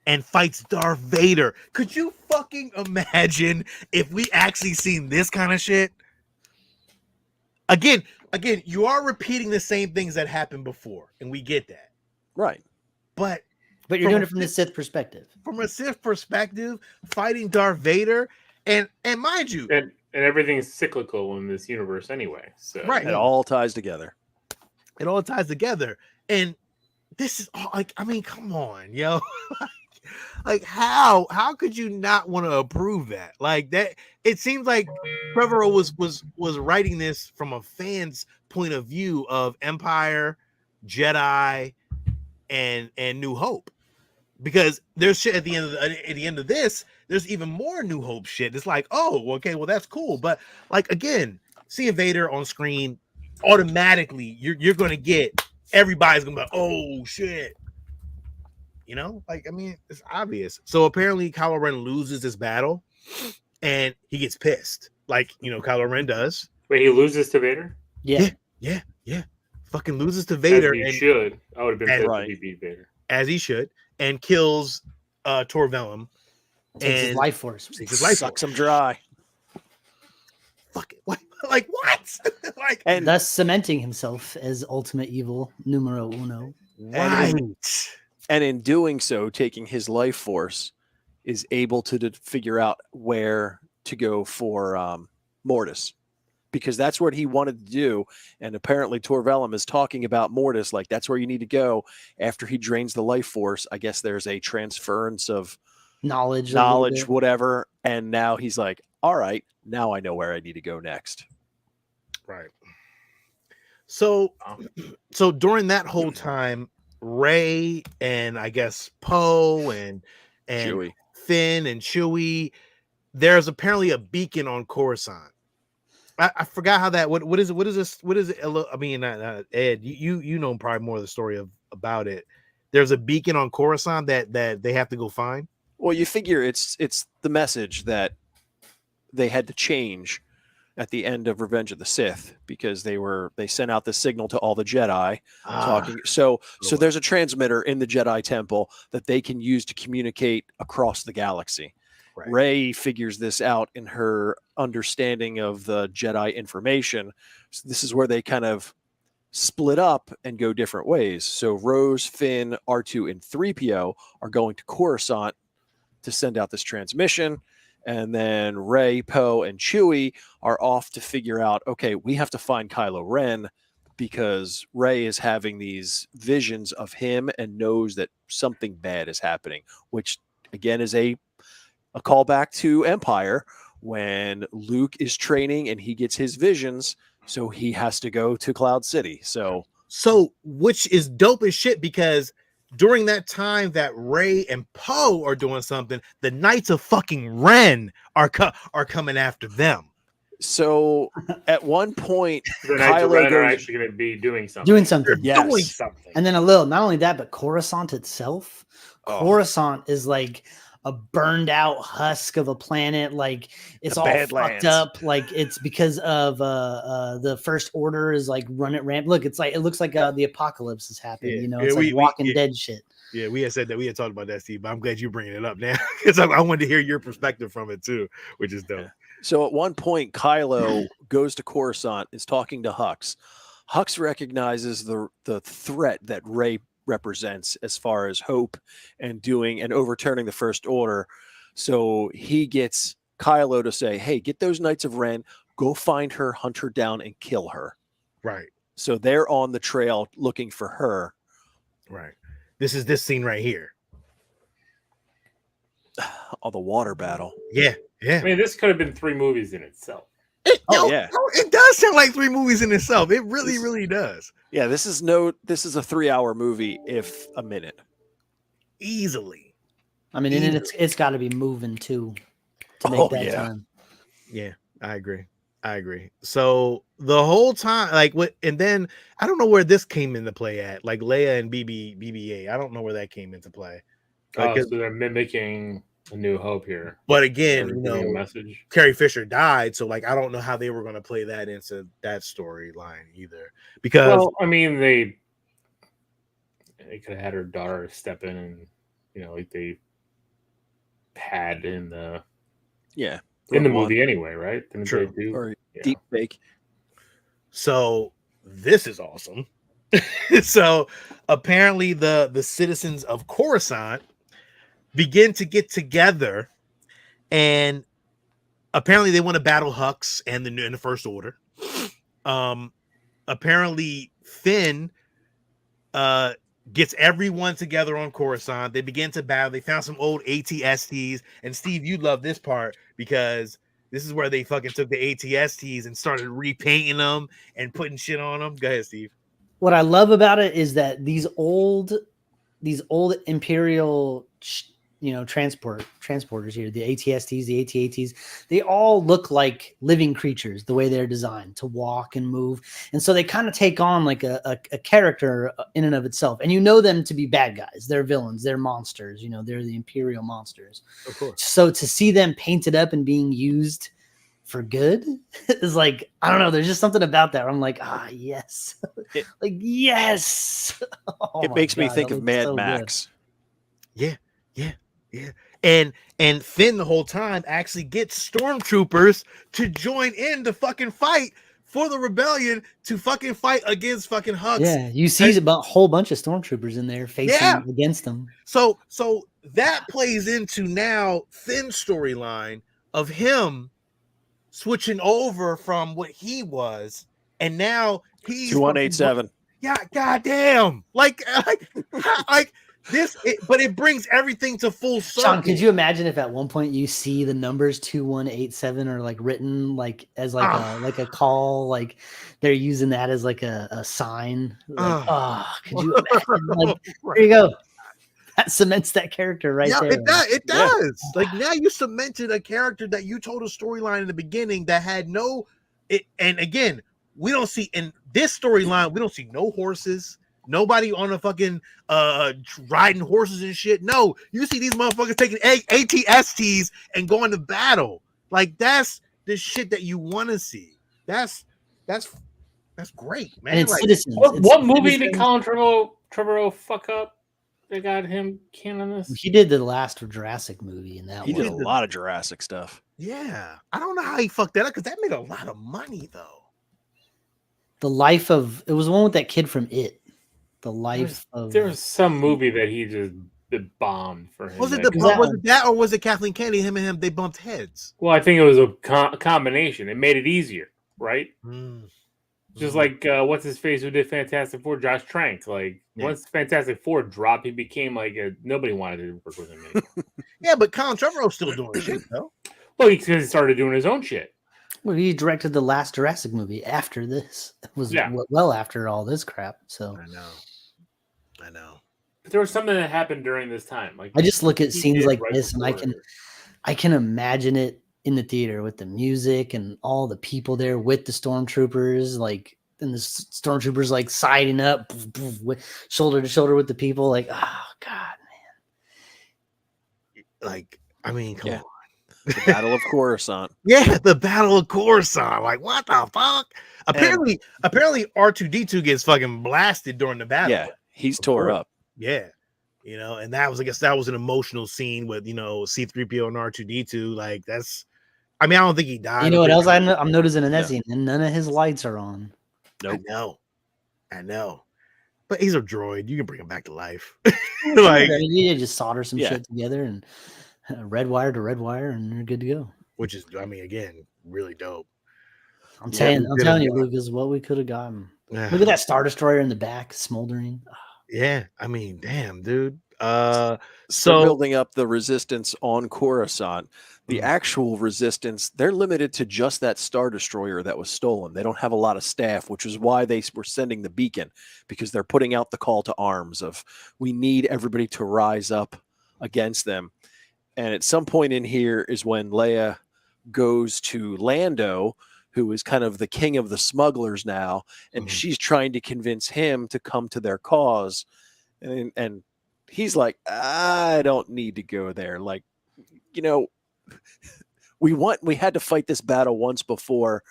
And fights Darth Vader. Could you fucking imagine if we actually seen this kind of shit? Again, you are repeating the same things that happened before, and we get that. Right. But But you're From doing a it from the Sith perspective. from a Sith perspective, fighting Darth Vader, and mind you, And everything's cyclical in this universe anyway. So Right. It all ties together. it all ties together. And this is all like, I mean, come on, yo. Like how could you not want to approve that? Like that, it seems like Trevorrow was writing this from a fan's point of view of Empire, Jedi, and New Hope. Because there's shit at the end of this, there's even more New Hope shit. It's like, oh, okay, well that's cool. But like again, seeing Vader on screen, automatically you're gonna get everybody's gonna be like, oh shit. You know, like I mean, it's obvious. So apparently, Kylo Ren loses this battle, and he gets pissed, like Kylo Ren does. wait, he loses to Vader? Yeah. Yeah, fucking loses to Vader, As he and should. I would have been and- pissed right. if he beat Vader. as he should, and kills Tor Vellum. Takes his And life force. takes his life Sucks force. him dry. Fuck it. What? Like what? Like And Thus cementing himself as ultimate evil, numero uno. right. and in doing so, taking his life force is able to figure out where to go for Mortis, because that's what he wanted to do. And apparently Tor Vellum is talking about Mortis, like that's where you need to go after he drains the life force. I guess there's a transference of Knowledge, a little bit. whatever. And now he's like, all right, now I know where I need to go next. Right. So during that whole time, Rey and I guess Poe and Chewie. Finn and Chewie, there's apparently a beacon on Coruscant. I forgot how that. What is it? What is this? What is it? I mean, Ed, you know probably more of the story about it. There's a beacon on Coruscant that they have to go find. Well, you figure it's the message that they had to change at the end of Revenge of the Sith, because they sent out the signal to all the Jedi talking. So Lord. there's a transmitter in the Jedi temple that they can use to communicate across the galaxy. Right. Rey figures this out in her understanding of the Jedi information. So this is where they kind of split up and go different ways. So Rose, Finn, R2, and 3PO are going to Coruscant to send out this transmission. And then Rey, Poe, and Chewie are off to figure out, okay, we have to find Kylo Ren, because Rey is having these visions of him and knows that something bad is happening, which again is a callback to Empire, when Luke is training and he gets his visions, so he has to go to Cloud City. So which is dope as shit, because during that time that Rey and Poe are doing something, the Knights of fucking Ren are coming after them. So at one point, The Knights of Kylo Ren are goes- actually going to be doing something. Doing something. Yes. Doing something. And then a little, not only that, but Coruscant itself. Oh. Coruscant is like a burned out husk of a planet. Like it's The all Badlands. fucked up. Like it's because of the First Order is like running ramp. Look, it looks like the apocalypse has happened. Yeah. You know, Yeah, it's like Walking yeah. Dead shit. Yeah, we had said that. We had talked about that, Steve, but I'm glad you're bringing it up now, because I wanted to hear your perspective from it too, which is dope. So at one point, Kylo goes to Coruscant, is talking to Hux. Hux recognizes the threat that Rey represents as far as hope and doing and overturning the First Order. So he gets Kylo to say, hey, get those Knights of Ren, go find her, hunt her down, and kill her. Right, So they're on the trail looking for her. right. This is this scene right here. Oh, the water battle. Yeah, yeah. I mean, this could have been 3 movies in itself. Oh, yeah. It does sound like 3 movies in itself. It really, really does. Yeah, this is a 3-hour movie, if a minute. Easily. I mean, and it's got to be moving too to make that time. Yeah, I agree. So the whole time, and then I don't know where this came into play at, like Leia and BB-8. I don't know where that came into play. So they're mimicking A New Hope here. But again, They're giving a message. Carrie Fisher died, so I don't know how they were going to play that into that storyline either. Because I mean, they could have had her daughter step in and like they had in the movie anyway, right? True. They do? Or deep fake. So this is awesome. So apparently the citizens of Coruscant begin to get together, and apparently they want to battle Hux and the First Order. Apparently Finn gets everyone together on Coruscant. They begin to battle. They found some old AT-STs, and Steve, you love this part because this is where they fucking took the AT-STs and started repainting them and putting shit on them. Go ahead, Steve. What I love about it is that these old Imperial transporters here, the AT-STs, the AT-ATs, they all look like living creatures the way they're designed to walk and move. And so they kind of take on like a character in and of itself. And you know them to be bad guys. They're villains. They're monsters. They're the Imperial monsters. Of course. So to see them painted up and being used for good is like, I don't know. There's just something about that. I'm like, yes. Yes. It makes me think of Mad Max. Good. Yeah. And Finn the whole time actually gets stormtroopers to join in the fucking fight for the rebellion to fucking fight against fucking Hux. Yeah, you see a whole bunch of stormtroopers in there facing against them. So that plays into now Finn's storyline of him switching over from what he was, and now he's 2187. Yeah, goddamn. Like this, but it brings everything to full circle. Sean, could you imagine if at one point you see the numbers 2187 are like written like as like a call, like they're using that as like a sign? Like, could you imagine? Like, there you go. That cements that character right there. It does. Like now you cemented a character that you told a storyline in the beginning that had and again, we don't see in this storyline, we don't see no horses. Nobody on a fucking riding horses and shit. No, you see these motherfuckers taking AT-STs and going to battle. Like that's the shit that you want to see. That's great, man. And it's like, citizens. What movie did Colin Trevorrow fuck up? They got him canonist. He did the last Jurassic movie in that. He did a lot of Jurassic stuff. Yeah, I don't know how he fucked that up because that made a lot of money though. The life of it was the one with that kid from It. The life of there was some movie that he just bombed for him. Was it that or was it Kathleen Kennedy? Him and him, they bumped heads. Well, I think it was a combination. It made it easier, right? Just like what's his face who did Fantastic Four, Josh Trank. Like once Fantastic Four dropped, he became like nobody wanted to work with him anymore. Yeah, but Colin Trevorrow's still doing shit though. Well, he started doing his own shit. Well, he directed the last Jurassic movie after this. It was well after all this crap. So I know. But there was something that happened during this time. Like I just look at scenes like this, and I can imagine it in the theater with the music and all the people there with the stormtroopers, like, and the stormtroopers like siding up, shoulder to shoulder with the people. Like, oh god, man! Like, I mean, come on. The Battle of Coruscant. Yeah, the Battle of Coruscant. Like, what the fuck? Apparently R2D2 gets fucking blasted during the battle. Yeah, he's tore up. Yeah. And that was, I guess that was an emotional scene with, C-3PO and R2D2. Like, that's, I mean, I don't think he died. You know what else I'm noticing in that scene? And none of his lights are on. Nope. I know. But he's a droid. You can bring him back to life. Like, you just solder some shit together and red wire to red wire, and you're good to go. Which is, I mean, again, really dope. I'm telling you, Lucas, what we could have gotten. Look at that Star Destroyer in the back, smoldering. Yeah, I mean, damn, dude. So building up the resistance on Coruscant, The actual resistance, they're limited to just that Star Destroyer that was stolen. They don't have a lot of staff, which is why they were sending the beacon, because they're putting out the call to arms of, we need everybody to rise up against them. And at some point in here is when Leia goes to Lando, who is kind of the king of the smugglers now, and she's trying to convince him to come to their cause. And he's like, I don't need to go there. Like, you know, we had to fight this battle once before.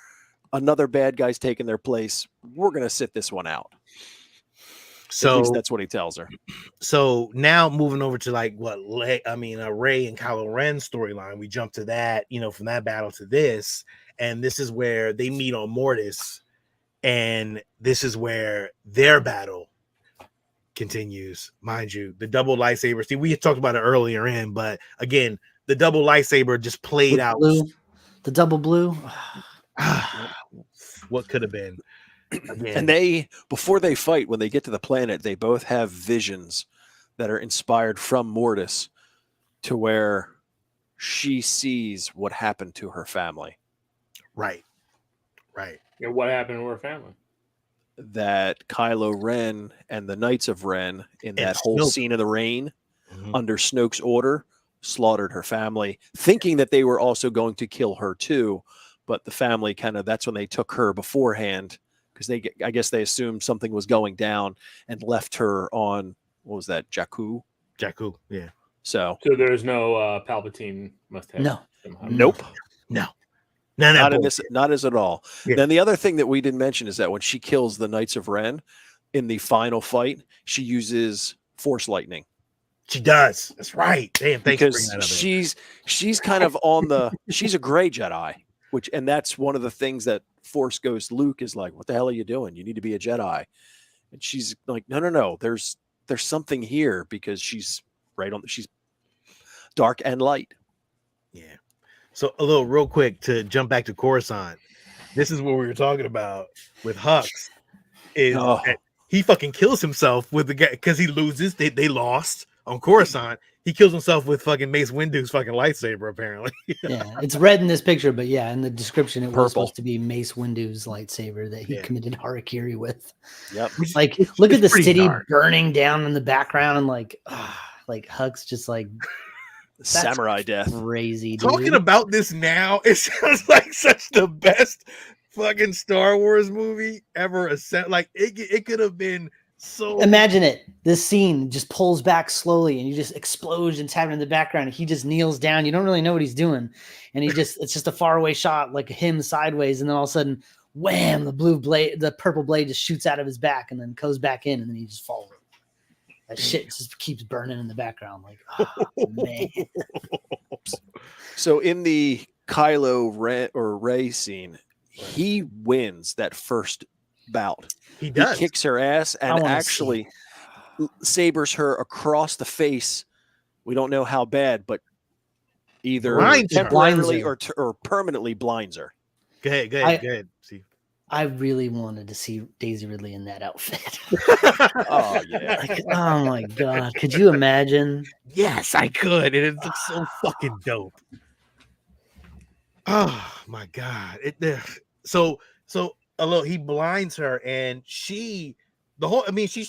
Another bad guy's taking their place. We're going to sit this one out. So at least that's what he tells her. So now moving over to like what Rey and Kylo Ren's storyline, we jump to that, you know, from that battle to this, and this is where they meet on Mortis, and this is where their battle continues. Mind you, the double lightsaber. See, we had talked about it earlier but again, the double lightsaber just played out. The double blue. What could have been. Again. And before they fight, when they get to the planet, they both have visions that are inspired from Mortis, to where she sees what happened to her family. Right. Yeah, what happened to her family? That Kylo Ren and the Knights of Ren, in that whole scene of the rain, under Snoke's order, slaughtered her family, thinking that they were also going to kill her too. But the family that's when they took her beforehand, because I guess they assumed something was going down, and left her on, what was that, Jakku, yeah. So there's no Palpatine must have. No. Nope. No. Not as at all. Yeah. Then the other thing that we didn't mention is that when she kills the Knights of Ren in the final fight, she uses Force lightning. She does. That's right. Damn, thanks for bringing that up. She's kind of she's a gray Jedi, and that's one of the things that Force Ghost Luke is like, what the hell are you doing? You need to be a Jedi. And she's like, no. There's something here, because she's she's dark and light. Yeah. So a little real quick to jump back to Coruscant. This is what we were talking about with Hux. That he fucking kills himself with the guy because he loses. They lost on Coruscant. He kills himself with fucking Mace Windu's fucking lightsaber, apparently. Yeah, it's red in this picture, but yeah, in the description, it was Purple. supposed to be Mace Windu's lightsaber that he committed harakiri with. Yep. Like, look at the city dark. burning down in the background, and like Hux just like samurai death. Crazy, dude. Talking about this now, it sounds like such the best fucking Star Wars movie ever. Like it could have been. So imagine it. This scene just pulls back slowly, and you just explosions happening in the background. And he just kneels down. You don't really know what he's doing, and it's just a faraway shot, like him sideways, and then all of a sudden, wham! The purple blade just shoots out of his back, and then goes back in, and then he just falls. That shit just keeps burning in the background, like, oh man. So in the Kylo Rey scene, he wins that first bout. He does. He kicks her ass and actually sabers her across the face. We don't know how bad, but either temporarily or permanently blinds her. Go ahead. See, I really wanted to see Daisy Ridley in that outfit. Oh yeah! Like, oh my god! Could you imagine? Yes, I could. And it looks so fucking dope. Oh my god! So he blinds her, and she's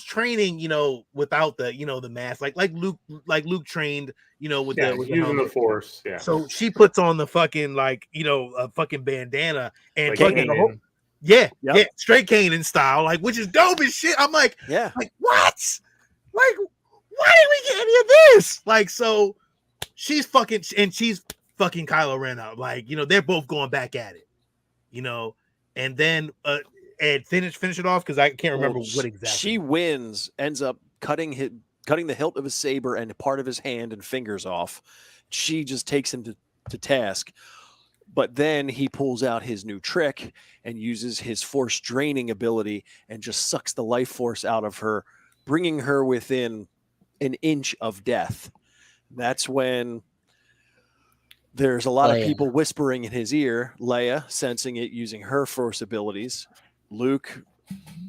training, without the mask, like Luke trained, with using the Force. Yeah. So she puts on the fucking a fucking bandana and like straight Kanan style, which is dope as shit. I'm like, yeah, what? Why did we get any of this? So she's fucking Kylo Ren out. They're both going back at it, and then Ed, finish it off, because I can't remember what exactly. She wins, ends up cutting the hilt of his saber and part of his hand and fingers off. She just takes him to task. But then he pulls out his new trick and uses his force draining ability and just sucks the life force out of her, bringing her within an inch of death. That's when there's a lot of people whispering in his ear. Leia, sensing it, using her force abilities. Luke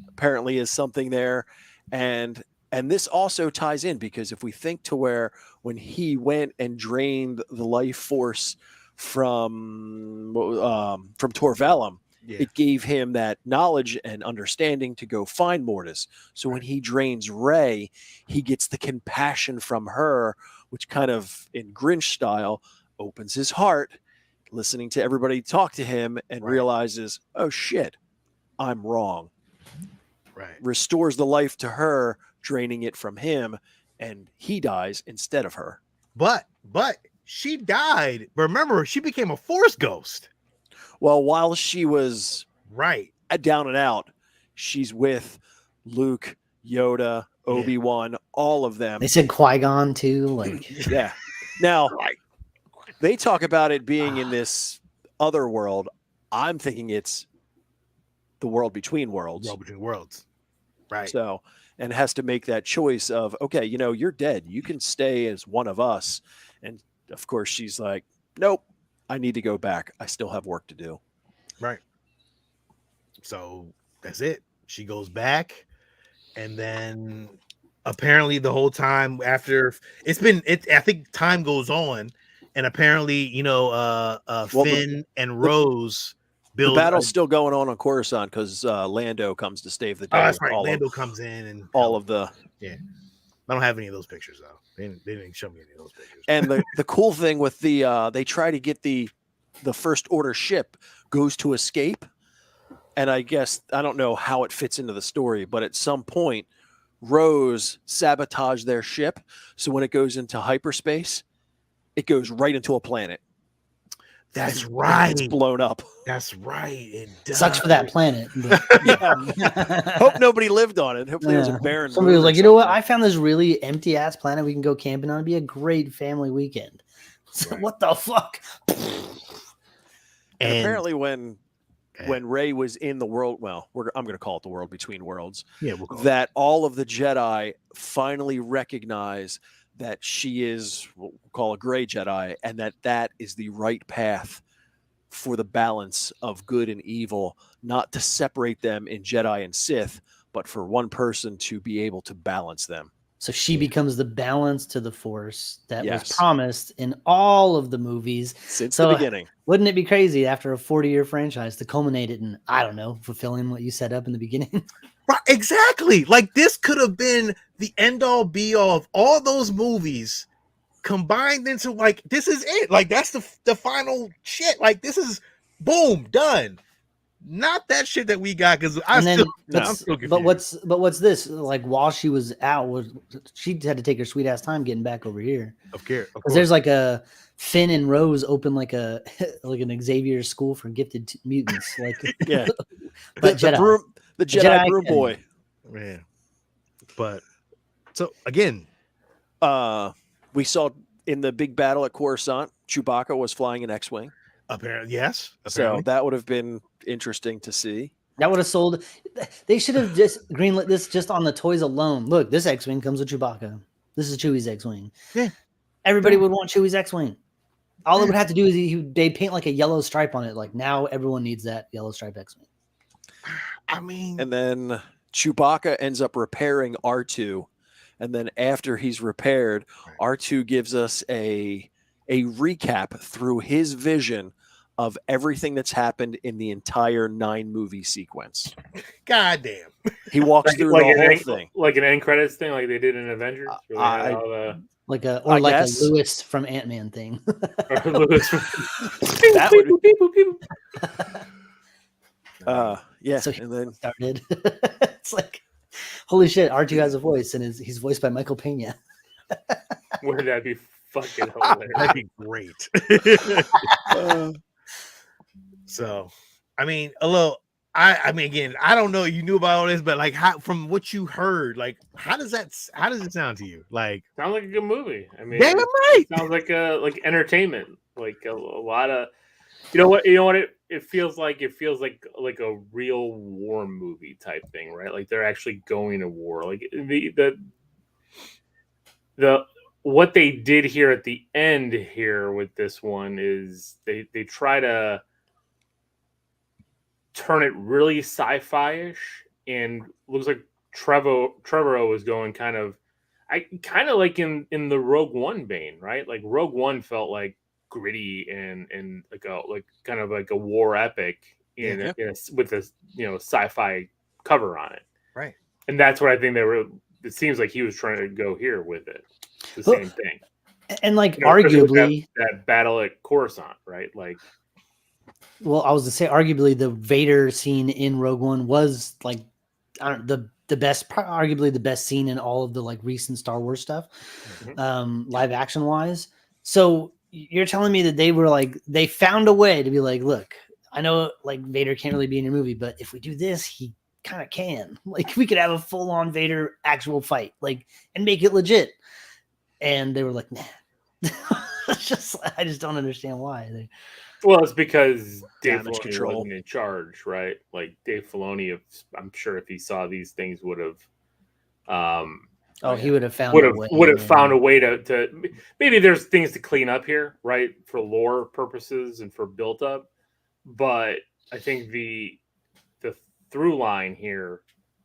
apparently is something there. And this also ties in, because if we think to where when he went and drained the life force from Torvellum, Yeah. it gave him that knowledge and understanding to go find Mortis. So when he drains Rey, he gets the compassion from her, which kind of in Grinch style opens his heart, listening to everybody talk to him and realizes, oh shit, I'm wrong. Right. Restores the life to her, draining it from him, and he dies instead of her. But she died. But remember, she became a Force ghost. Well, while she was Right. down and out, she's with Luke, Yoda, Obi-Wan, all of them. They said Qui-Gon too. Like, Yeah. Now, they talk about it being in this other world. I'm thinking it's the world between worlds. World between worlds. Right. So, and has to make that choice of, okay, you're dead. You can stay as one of us. And of course, she's like, nope, I need to go back. I still have work to do. Right. So that's it. She goes back, and then apparently the whole time after I think time goes on, and apparently Finn and Rose build. The battle's still going on Coruscant because Lando comes to save the day. Oh, that's right. Lando comes in and all of the. Yeah, I don't have any of those pictures though. They didn't show me any of those pictures. And the cool thing with the they try to get the First Order ship goes to escape. And I guess, I don't know how it fits into the story, but at some point, Rose sabotaged their ship. So when it goes into hyperspace, it goes right into a planet. That's right. It's blown up. That's right. It does. sucks for that planet. But, Hope nobody lived on it. Hopefully it was a barren. Somebody was moon or like, you know what? something. I found this really empty ass planet we can go camping on. It'd be a great family weekend. So what the fuck? And apparently when Rey was in the world, well, I'm going to call it the world between worlds. Yeah, we'll call that all of the Jedi finally recognize that she is what we'll call a gray Jedi, and that is the right path for the balance of good and evil, not to separate them in Jedi and Sith, but for one person to be able to balance them. So she becomes the balance to the Force that was Yes. promised in all of the movies. Since So, the beginning. Wouldn't it be crazy after a 40-year franchise to culminate it in, I don't know, fulfilling what you set up in the beginning? Right, exactly. Like this could have been the end all be all of all those movies combined into like this is it. Like that's the final shit. Like this is boom done. Not that shit that we got because I'm still confused. But what's this? Like while she was out, she had to take her sweet ass time getting back over here. Of course. Because there's like a Finn and Rose open like an Xavier school for gifted mutants. Like yeah, but the Jedi broom boy. Yeah, but so again, we saw in the big battle at Coruscant, Chewbacca was flying an X-wing. Apparently, yes. So that would have been interesting to see. That would have sold. They should have just greenlit this just on the toys alone. Look, this X-wing comes with Chewbacca. This is Chewie's X-wing. Yeah. Everybody would want Chewie's X-wing. All they would have to do is they paint like a yellow stripe on it. Like now, everyone needs that yellow stripe X-wing. I mean, and then Chewbacca ends up repairing R2, and then after he's repaired, R2 gives us a recap through his vision of everything that's happened in the entire 9-movie sequence. God damn. He walks through the whole thing. Like an end credits thing like they did in Avengers? Like a Lewis from Ant-Man thing. That would yeah. So and then started. It's like, holy shit, R2 has a voice and he's voiced by Michael Pena. Wouldn't that be fucking hilarious? That'd be great. So, I mean, I mean, again, I don't know. You knew about all this, but like, how from what you heard, like, how does it sound to you? Like, sounds like a good movie. I mean, damn right. It sounds like entertainment, like a lot of, you know what it feels like. It feels like a real war movie type thing, right? Like they're actually going to war. Like the what they did here at the end here with this one is they try to turn it really sci-fi-ish, and looks like Trevorrow was going kind of like in the Rogue One vein, right? Like Rogue One felt like gritty and like kind of like a war epic with a sci-fi cover on it. Right. And that's what I think it seems like he was trying to go here with it. The same thing. And like arguably that battle at Coruscant, right? Like, well, I was to say arguably the Vader scene in Rogue One was like the best, arguably the best scene in all of the like recent Star Wars stuff, live action wise. So you're telling me that they found a way to be like, look, I know like Vader can't really be in your movie, but if we do this, he kind of can. Like we could have a full on Vader actual fight, like, and make it legit. And they were like, nah. I just don't understand why. Well, it's because Dave Damage Filoni control. wasn't in charge, right? Like Dave Filoni, I'm sure if he saw these things, would have. He would have found found a way to maybe there's things to clean up here, right, for lore purposes and for built up. But I think the through line here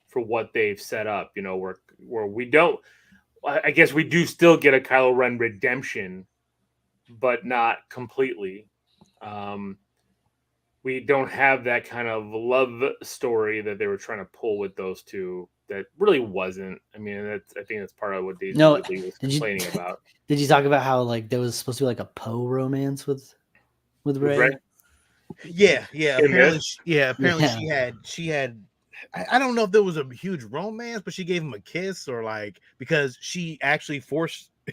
for what they've set up, where we don't. I guess we do still get a Kylo Ren redemption, but not completely. We don't have that kind of love story that they were trying to pull with those two. That really wasn't. I mean, I think that's part of what Daisy Ridley was complaining about. Did you talk about how like there was supposed to be like a Poe romance with Rey? Yeah. Apparently, she had. I don't know if there was a huge romance, but she gave him a kiss or like because she actually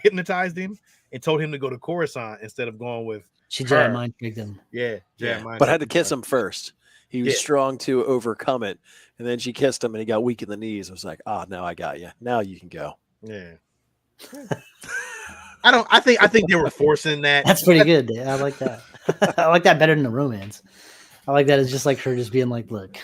hypnotized him and told him to go to Coruscant instead of going with. She Jedi mind tricked him. But had to kiss him first. He was strong to overcome it, and then she kissed him, and he got weak in the knees. I was like, now I got you. Now you can go. Yeah. I think they were forcing that. That's pretty good. I like that. I like that better than the romance. I like that it's just like her just being like, look,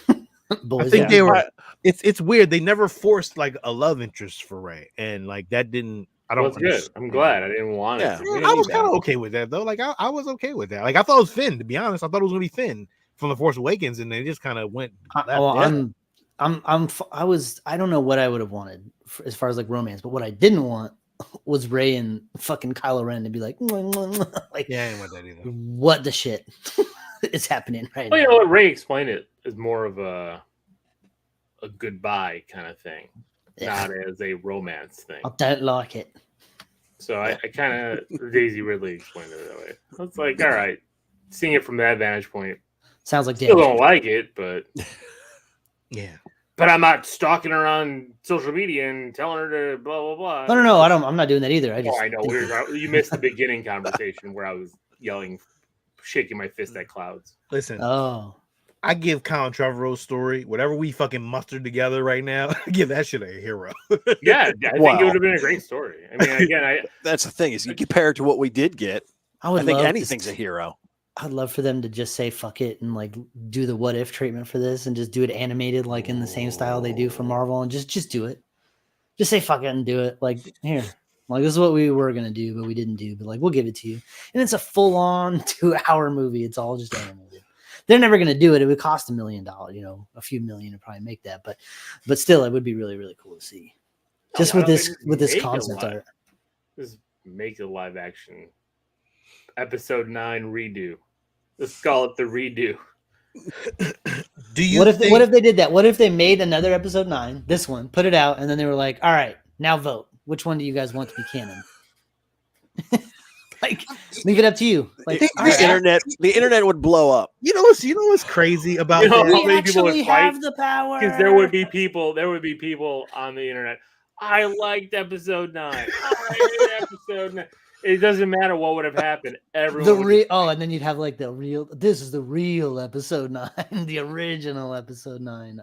boys. I think they were. It's weird. They never forced like a love interest for Rey, and like that didn't. That's good. I'm glad. I didn't want it. I was kind of okay with that though. Like I was okay with that. Like I thought it was Finn. To be honest, I thought it was gonna be Finn from The Force Awakens, and they just kind of went. I don't know what I would have wanted as far as like romance, but what I didn't want was Rey and fucking Kylo Ren to be like, like, yeah, I didn't want that either. What the shit is happening right now? You know what? Ray explained it as more of a goodbye kind of thing, not as a romance thing. I don't like it. So I kind of Daisy Ridley explained it that way. It's like, all right, seeing it from that vantage point. Sounds like still don't like it, but yeah. But I'm not stalking her on social media and telling her to blah blah blah. No. I'm not doing that either. I know. You missed the beginning conversation where I was yelling, shaking my fist at clouds. Listen. I give Colin Trevorrow's story, whatever we fucking mustered together right now, I give that shit a hero. Yeah, I think it would have been a great story. I mean, again, that's the thing is you compare it to what we did get. I think anything's a hero. I'd love for them to just say fuck it and like do the what if treatment for this and just do it animated like in the same style they do for Marvel and just do it. Just say fuck it and do it. Like here. Like this is what we were gonna do, but we didn't do. But like we'll give it to you. And it's a full-on 2-hour movie. It's all just animated. They're never gonna do it. It would cost $1 million, a few million to probably make that. But still it would be really, really cool to see. Just with this concept art. Just make a live action episode 9 redo. Let's call it the redo. What if they did that? What if they made another episode 9, this one, put it out, and then they were like, all right, now vote. Which one do you guys want to be canon? Like, leave it up to you. Like the internet would blow up. You know what's crazy about that? How many people would have the power? Because there would be people on the internet. I liked episode 9. I hated episode 9. It doesn't matter what would have happened. Everyone and then you'd have like this is the real episode 9, the original episode 9.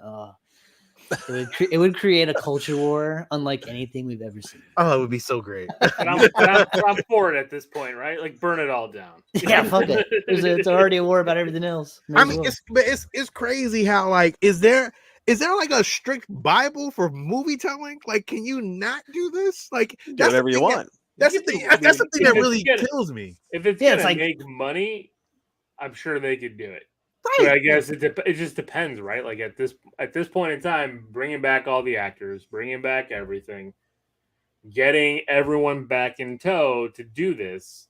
It would create a culture war unlike anything we've ever seen. Oh, it would be so great. And I'm for it at this point, right? Like burn it all down. Yeah, fuck it. It's already a war about everything else. I mean, it's crazy how like is there like a strict Bible for movie telling? Like, can you not do this? Like, do whatever you want. That's the thing. That's the thing that really kills me. If it's gonna make money, I'm sure they could do it. Right. But I guess it just depends, right? Like at this point in time, bringing back all the actors, bringing back everything, getting everyone back in tow to do this,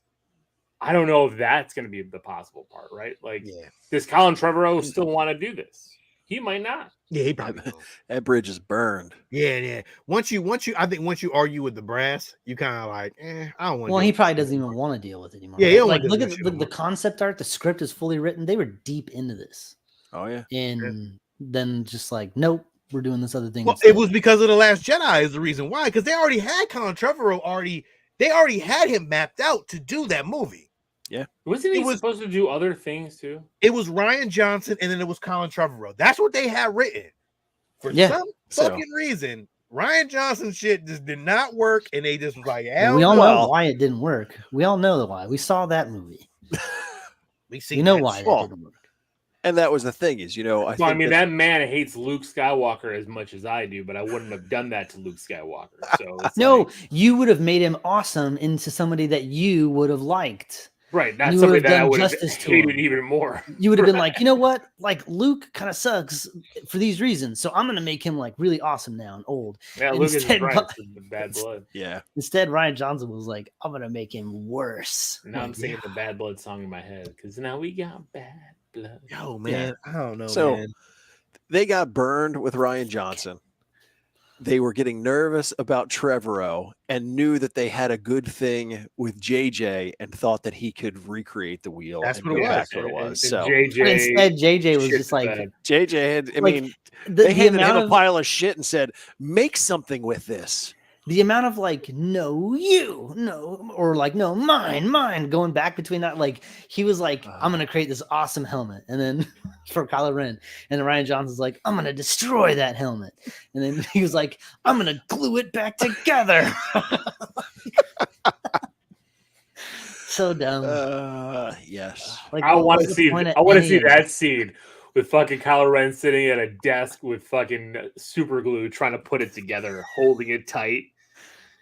I don't know if that's going to be the possible part, right? Like, Yeah. does Colin Trevorrow still want to do this? He might not. Yeah, he probably will. That bridge is burned. Yeah. Once you I think once you argue with the brass, you kind of like, I don't want to. Well, he probably doesn't even want to deal with it anymore. Yeah, he right? don't Like, wanna look do at that shit the no more. concept art. The script is fully written. They were deep into this, Oh yeah. and then just like, nope, we're doing this other thing. Well, instead. it was because of The Last Jedi is the reason why, because they already had Colin Trevorrow they already had him mapped out to do that movie. Wasn't he supposed to do other things too? It was Ryan Johnson and then it was Colin Trevorrow. That's what they had written. For some fucking reason, Ryan Johnson's shit just did not work, and they just was like, hell we all no. know why it didn't work. We all know why. We saw that movie. We know why that didn't work. And that was the thing is, I mean, that man hates Luke Skywalker as much as I do, but I wouldn't have done that to Luke Skywalker. So no, you would have made him awesome into somebody that you would have liked. Right, not somebody that I would have hated even more. You would have been like, you know what? Like, Luke kind of sucks for these reasons, so I'm going to make him like really awesome now and old. Yeah, Luke is the bad blood. Yeah. Instead, Ryan Johnson was like, I'm going to make him worse. Now I'm singing the Bad Blood song in my head because now we got bad blood. Yo, man, I don't know. So man. They got burned with Ryan Johnson. They were getting nervous about Trevorrow and knew that they had a good thing with JJ and thought that he could recreate the wheel. That's what it was. Back to what it was. So instead, JJ was just like JJ had. I like, mean, they handed him a pile of shit and said, "Make something with this." The amount of like, no, you, no, or like, no, mine, going back between that. Like, he was like, I'm going to create this awesome helmet. And then for Kylo Ren. And then Ryan Johnson's like, I'm going to destroy that helmet. And then he was like, I'm going to glue it back together. So dumb. Yes. Like, I want to see that scene with fucking Kylo Ren sitting at a desk with fucking super glue, trying to put it together, holding it tight.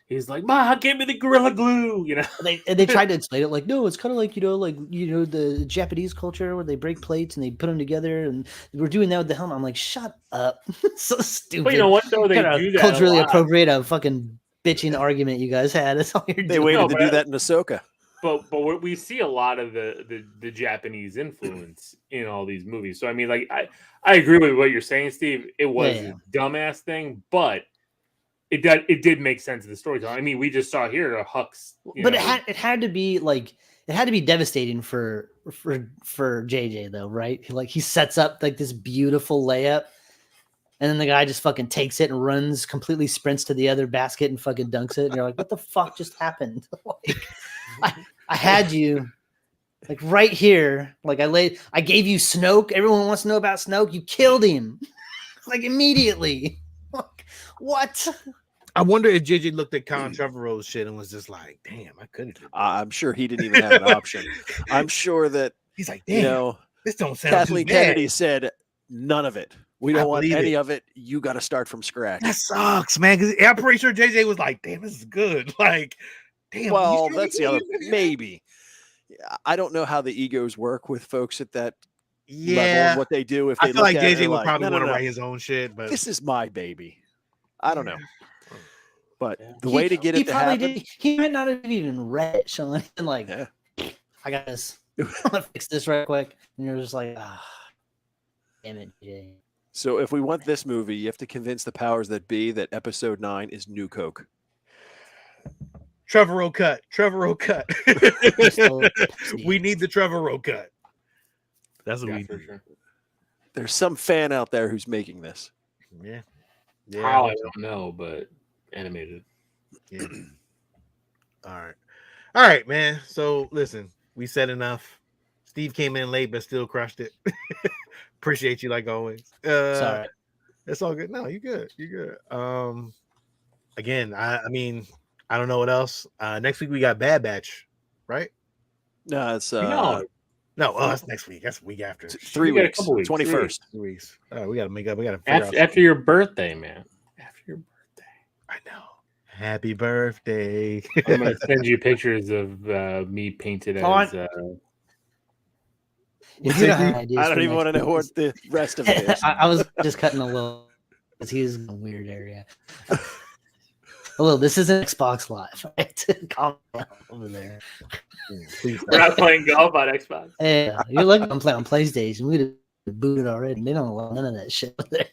He's like, "Ma, give me the Gorilla Glue," you know. They tried to explain it like, no, it's kind of like the Japanese culture where they break plates and they put them together, and we're doing that with the helmet. I'm like, shut up, so stupid. But you know what though, they do that culturally appropriate a fucking bitching argument you guys had. That's all you're doing. They waited to do that in Ahsoka. But we see a lot of the Japanese influence in all these movies. So I mean, like I agree with what you're saying, Steve. It was a dumbass thing, but it did make sense of the storytelling. I mean, we just saw here Hux. But it had to be devastating for JJ though, right? Like he sets up like this beautiful layup, and then the guy just fucking takes it and runs, completely sprints to the other basket and fucking dunks it. And you're like, what the fuck just happened? Like, I had you like right here. Like I gave you Snoke. Everyone wants to know about Snoke. You killed him like immediately. Like, what? I wonder if JJ looked at Colin Trevorrow's shit and was just like, damn, I couldn't. I'm sure he didn't even have an option. I'm sure that he's like, damn, this don't sound Kathleen too bad. Kennedy said, none of it. We don't want any of it. You got to start from scratch. That sucks, man. Because I'm pretty sure JJ was like, damn, this is good. Like, damn. Well, that's the other. Maybe. I don't know how the egos work with folks at that level and what they do. If they I feel like JJ would like, probably want to write his own shit, but this is my baby. I don't know. But the way to get it to happen, he might not have even read it, Sean. And like, I got this. I'm gonna fix this right quick, and you're just like, damn it, JJ. So if we want this movie, you have to convince the powers that be that Episode 9 is New Coke. Trevorrow cut. We need the Trevorrow cut. That's what we need. Sure. There's some fan out there who's making this. Yeah. How I don't know, but animated. Yeah. All right, man. So listen, we said enough. Steve came in late, but still crushed it. Appreciate you like always. Sorry. It's all good. No, you good. You good. Again, I mean, I don't know what else. Next week we got Bad Batch, right? No, it's no, that's next week. That's the week after. 3 weeks. 21st. 3 weeks. We gotta make up. We gotta after your birthday, man. After your birthday. I know. Happy birthday. I'm gonna send you pictures of me painted as I don't even want to know what the rest of it is. I was just cutting a little because he was in a weird area. Hello, this isn't Xbox Live. Right? Calm down over there. Please We're not playing golf on Xbox. Yeah, you're lucky I'm playing on PlayStation. We'd have booted already. They don't allow none of that shit over there.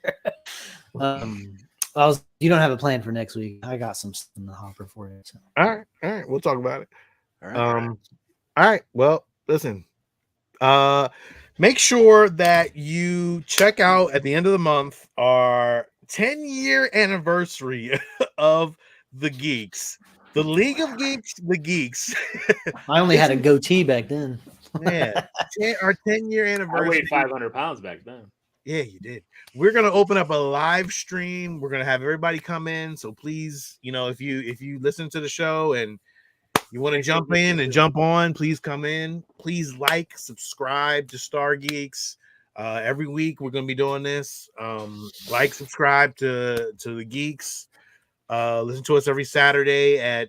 You don't have a plan for next week. I got some stuff in the hopper for you. So. All right, we'll talk about it. All right. All right. Well, listen. Make sure that you check out at the end of the month our 10-year anniversary of the Geeks, the League of Geeks, the Geeks. I only had a goatee back then. Yeah, our 10-year I anniversary. weighed 500 pounds back then. Yeah, you did. We're gonna open up a live stream. We're gonna have everybody come in. So please, if you listen to the show and you want to jump in and jump on, please come in. Please subscribe to Stargeekz. Every week we're gonna be doing this. Subscribe to the Geeks. Listen to us every Saturday at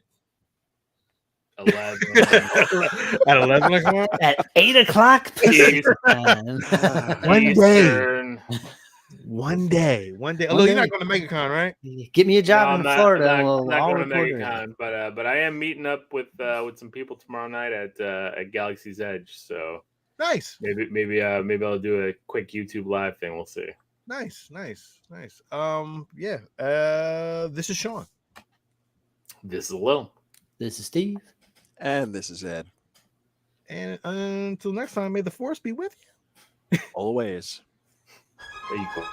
11. at 11 o'clock. At 8 o'clock Pacific time. One day. Although you're not going to MegaCon, right? Get me a job No, in I'm Florida. I'm and not I'll going to record it. MegaCon, but I am meeting up with some people tomorrow night at Galaxy's Edge. So Nice. maybe I'll do a quick YouTube live thing. We'll see. Nice. Yeah. This is Sean. This is Lil. This is Steve. And this is Ed. And until next time, may the force be with you. Always. There you go.